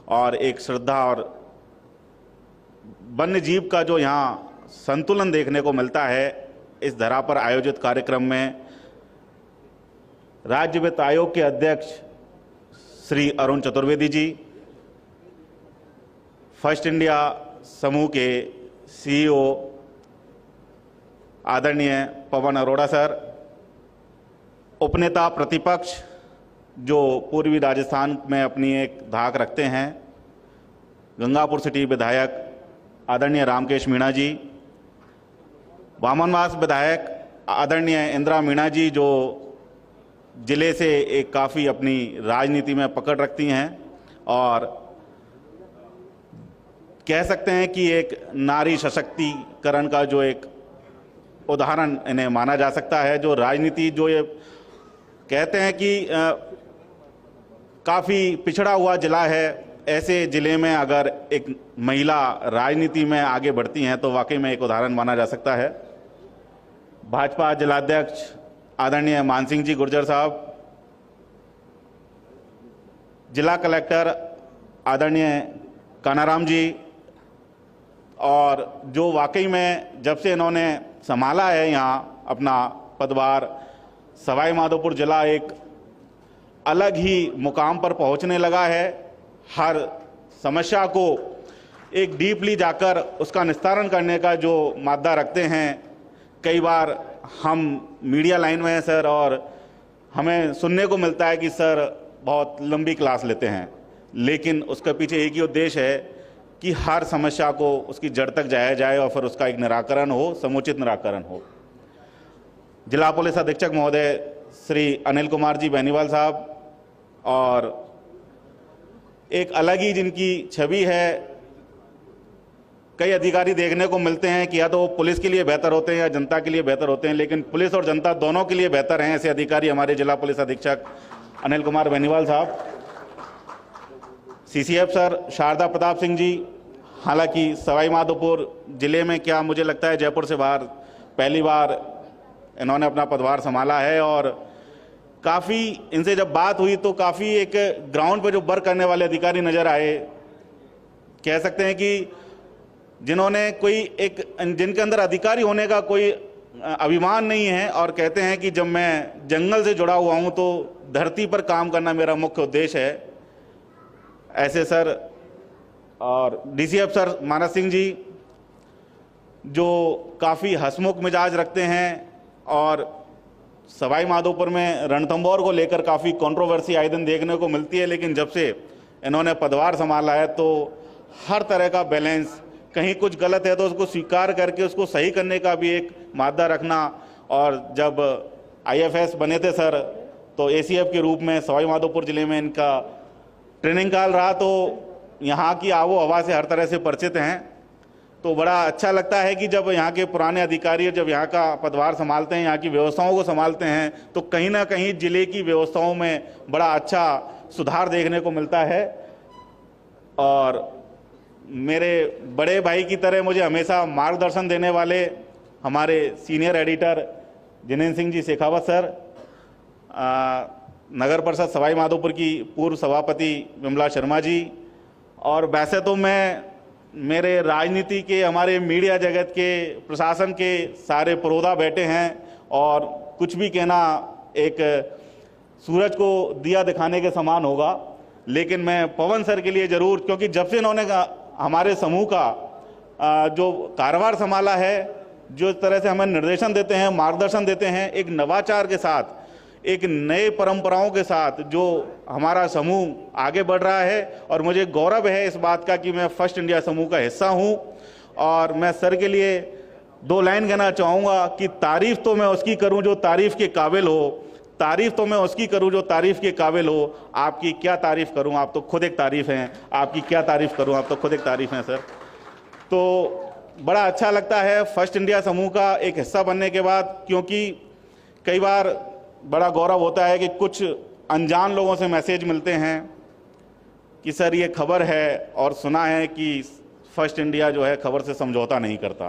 Speaker 14: और एक श्रद्धा और वन्य जीव का जो यहाँ संतुलन देखने को मिलता है इस धरा पर आयोजित कार्यक्रम में राज्य वित्त आयोग के अध्यक्ष श्री अरुण चतुर्वेदी जी, फर्स्ट इंडिया समूह के CEO आदरणीय पवन अरोड़ा सर, उपनेता प्रतिपक्ष जो पूर्वी राजस्थान में अपनी एक धाक रखते हैं, गंगापुर सिटी विधायक आदरणीय रामकेश मीणा जी, वामनवास विधायक आदरणीय इंदिरा मीणा जी जो जिले से एक काफ़ी अपनी राजनीति में पकड़ रखती हैं और कह सकते हैं कि एक नारी सशक्तिकरण का जो एक उदाहरण इन्हें माना जा सकता है। जो राजनीति जो ये कहते हैं कि काफ़ी पिछड़ा हुआ जिला है, ऐसे ज़िले में अगर एक महिला राजनीति में आगे बढ़ती हैं तो वाकई में एक उदाहरण माना जा सकता है। भाजपा जिलाध्यक्ष आदरणीय मान सिंह जी गुर्जर साहब, जिला कलेक्टर आदरणीय कानाराम जी, और जो वाकई में जब से इन्होंने संभाला है यहाँ अपना पदभार, सवाई माधोपुर जिला एक अलग ही मुकाम पर पहुँचने लगा है। हर समस्या को एक डीपली जाकर उसका निस्तारण करने का जो मादा रखते हैं। कई बार हम मीडिया लाइन में हैं सर, और हमें सुनने को मिलता है कि सर बहुत लंबी क्लास लेते हैं, लेकिन उसके पीछे एक ही उद्देश्य है कि हर समस्या को उसकी जड़ तक जाया जाए और फिर उसका एक निराकरण हो, समुचित निराकरण हो। जिला पुलिस अधीक्षक महोदय श्री अनिल कुमार जी बेनीवाल साहब, और एक अलग ही जिनकी छवि है, कई अधिकारी देखने को मिलते हैं कि या तो वो पुलिस के लिए बेहतर होते हैं या जनता के लिए बेहतर होते हैं, लेकिन पुलिस और जनता दोनों के लिए बेहतर हैं। ऐसे अधिकारी हमारे जिला पुलिस अधीक्षक अनिल कुमार बेनीवाल साहब, CCF सर शारदा प्रताप सिंह जी। हालांकि सवाई माधोपुर जिले में क्या मुझे लगता है जयपुर से बाहर पहली बार इन्होंने अपना पदभार संभाला है और काफ़ी इनसे जब बात हुई तो काफ़ी एक ग्राउंड पर जो वर्क करने वाले अधिकारी नज़र आए। कह सकते हैं कि जिन्होंने जिनके अंदर अधिकारी होने का कोई अभिमान नहीं है और कहते हैं कि जब मैं जंगल से जुड़ा हुआ हूं तो धरती पर काम करना मेरा मुख्य उद्देश्य है। ऐसे सर और डीसी अफसर मानस सिंह जी जो काफ़ी हंसमुख मिजाज रखते हैं और सवाई माधोपुर में रणथंभौर को लेकर काफ़ी कंट्रोवर्सी आए दिन देखने को मिलती है, लेकिन जब से इन्होंने पदभार संभाला है तो हर तरह का बैलेंस, कहीं कुछ गलत है तो उसको स्वीकार करके उसको सही करने का भी एक मादा रखना। और जब आईएफएस बने थे सर तो एसीएफ के रूप में सवाई माधोपुर ज़िले में इनका ट्रेनिंग काल रहा, तो यहाँ की आबो हवा से हर तरह से परिचित हैं। तो बड़ा अच्छा लगता है कि जब यहाँ के पुराने अधिकारी जब यहाँ का पदभार संभालते हैं, यहाँ की व्यवस्थाओं को संभालते हैं, तो कहीं ना कहीं ज़िले की व्यवस्थाओं में बड़ा अच्छा सुधार देखने को मिलता है। और मेरे बड़े भाई की तरह मुझे हमेशा मार्गदर्शन देने वाले हमारे senior editor Jinendra Singh ji Shekhawat sir, नगर परिषद सवाई माधोपुर की पूर्व सभापति विमला शर्मा जी, और वैसे तो मेरे राजनीति के, हमारे मीडिया जगत के, प्रशासन के सारे पुरोधा बैठे हैं और कुछ भी कहना एक सूरज को दिया दिखाने के समान होगा। लेकिन मैं पवन सर के लिए ज़रूर, क्योंकि जब से इन्होंने हमारे समूह का जो कारोबार संभाला है, जो तरह से हमें निर्देशन देते हैं, मार्गदर्शन देते हैं, एक नवाचार के साथ, एक नए परंपराओं के साथ जो हमारा समूह आगे बढ़ रहा है, और मुझे गौरव है इस बात का कि मैं फर्स्ट इंडिया समूह का हिस्सा हूं। और मैं सर के लिए 2 लाइन कहना चाहूँगा कि तारीफ़ तो मैं उसकी करूं जो तारीफ़ के काबिल हो, तारीफ़ तो मैं उसकी करूं जो तारीफ़ के काबिल हो। आपकी क्या तारीफ़ करूं, आप तो खुद एक तारीफ़ हैं। आपकी क्या तारीफ़ करूं, आप तो खुद एक तारीफ़ हैं सर। तो बड़ा अच्छा लगता है फर्स्ट इंडिया समूह का एक हिस्सा बनने के बाद, क्योंकि कई बार बड़ा गौरव होता है कि कुछ अनजान लोगों से मैसेज मिलते हैं कि सर ये खबर है और सुना है कि फर्स्ट इंडिया जो है खबर से समझौता नहीं करता।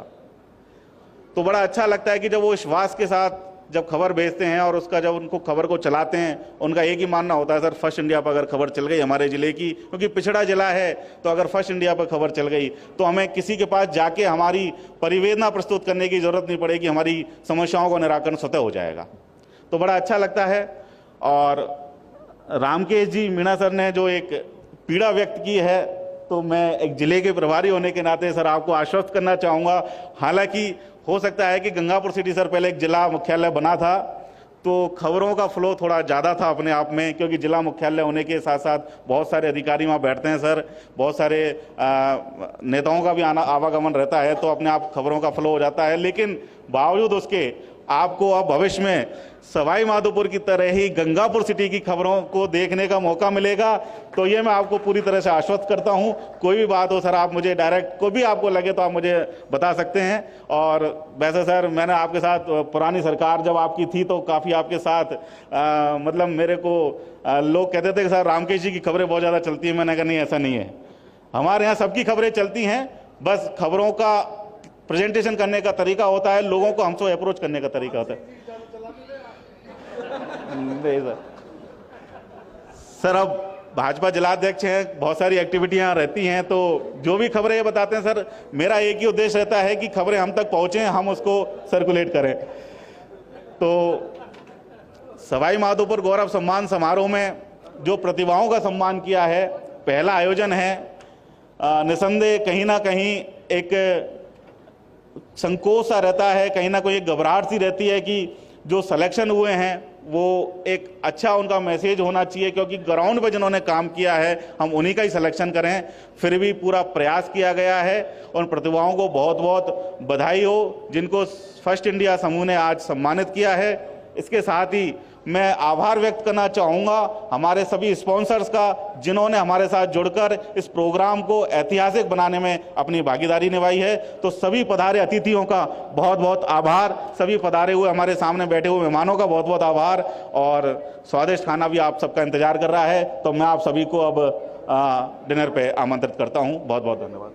Speaker 14: तो बड़ा अच्छा लगता है कि जब वो विश्वास के साथ जब खबर भेजते हैं और उसका जब उनको खबर को चलाते हैं, उनका एक ही मानना होता है सर फर्स्ट इंडिया पर अगर खबर चल गई हमारे ज़िले की, क्योंकि पिछड़ा ज़िला है, तो अगर फर्स्ट इंडिया पर खबर चल गई तो हमें किसी के पास जाके हमारी परिवेदना प्रस्तुत करने की ज़रूरत नहीं पड़ेगी, हमारी समस्याओं का निराकरण स्वतः हो जाएगा। तो बड़ा अच्छा लगता है। और रामकेश जी मीणा सर ने जो एक पीड़ा व्यक्त की है, तो मैं एक ज़िले के प्रभारी होने के नाते सर आपको आश्वस्त करना चाहूँगा। हालांकि हो सकता है कि गंगापुर सिटी सर पहले एक जिला मुख्यालय बना था, तो खबरों का फ्लो थोड़ा ज़्यादा था अपने आप में, क्योंकि जिला मुख्यालय होने के साथ साथ बहुत सारे अधिकारी वहाँ बैठते हैं सर, बहुत सारे नेताओं का भी आवागमन रहता है, तो अपने आप खबरों का फ्लो हो जाता है। लेकिन बावजूद उसके आपको अब भविष्य में सवाई माधोपुर की तरह ही गंगापुर सिटी की खबरों को देखने का मौका मिलेगा। तो ये मैं आपको पूरी तरह से आश्वस्त करता हूं। कोई भी बात हो सर आप मुझे डायरेक्ट, कोई भी आपको लगे तो आप मुझे बता सकते हैं। और वैसे सर मैंने आपके साथ पुरानी सरकार जब आपकी थी तो काफ़ी आपके साथ मतलब मेरे को लोग कहते थे कि सर रामकेश जी की खबरें बहुत ज़्यादा चलती हैं। मैंने कहा नहीं, ऐसा नहीं है, हमारे यहाँ सबकी खबरें चलती हैं, बस खबरों का प्रेजेंटेशन करने का तरीका होता है, लोगों को हमसे अप्रोच करने का तरीका होता है। नहीं सर, अब भाजपा जिलाध्यक्ष हैं, बहुत सारी एक्टिविटियां रहती हैं, तो जो भी खबरें ये बताते हैं सर, मेरा एक ही उद्देश्य रहता है कि खबरें हम तक पहुंचे, हम उसको सर्कुलेट करें। तो सवाई माधोपुर गौरव सम्मान समारोह में जो प्रतिभाओं का सम्मान किया है, पहला आयोजन है, निसंदेह कहीं ना कहीं एक संकोच सा रहता है, कहीं ना कोई एक घबराहट सी रहती है कि जो सिलेक्शन हुए हैं वो एक अच्छा उनका मैसेज होना चाहिए, क्योंकि ग्राउंड पर जिन्होंने काम किया है हम उन्हीं का ही सिलेक्शन करें। फिर भी पूरा प्रयास किया गया है। उन प्रतिभाओं को बहुत बहुत बधाई हो जिनको फर्स्ट इंडिया समूह ने आज सम्मानित किया है। इसके साथ ही मैं आभार व्यक्त करना चाहूँगा हमारे सभी स्पॉन्सर्स का, जिन्होंने हमारे साथ जुड़कर इस प्रोग्राम को ऐतिहासिक बनाने में अपनी भागीदारी निभाई है। तो सभी पधारे अतिथियों का बहुत बहुत आभार, सभी पधारे हुए हमारे सामने बैठे हुए मेहमानों का बहुत बहुत आभार। और स्वादिष्ट खाना भी आप सबका इंतजार कर रहा है, तो मैं आप सभी को अब डिनर पे आमंत्रित करता हूँ। बहुत बहुत धन्यवाद।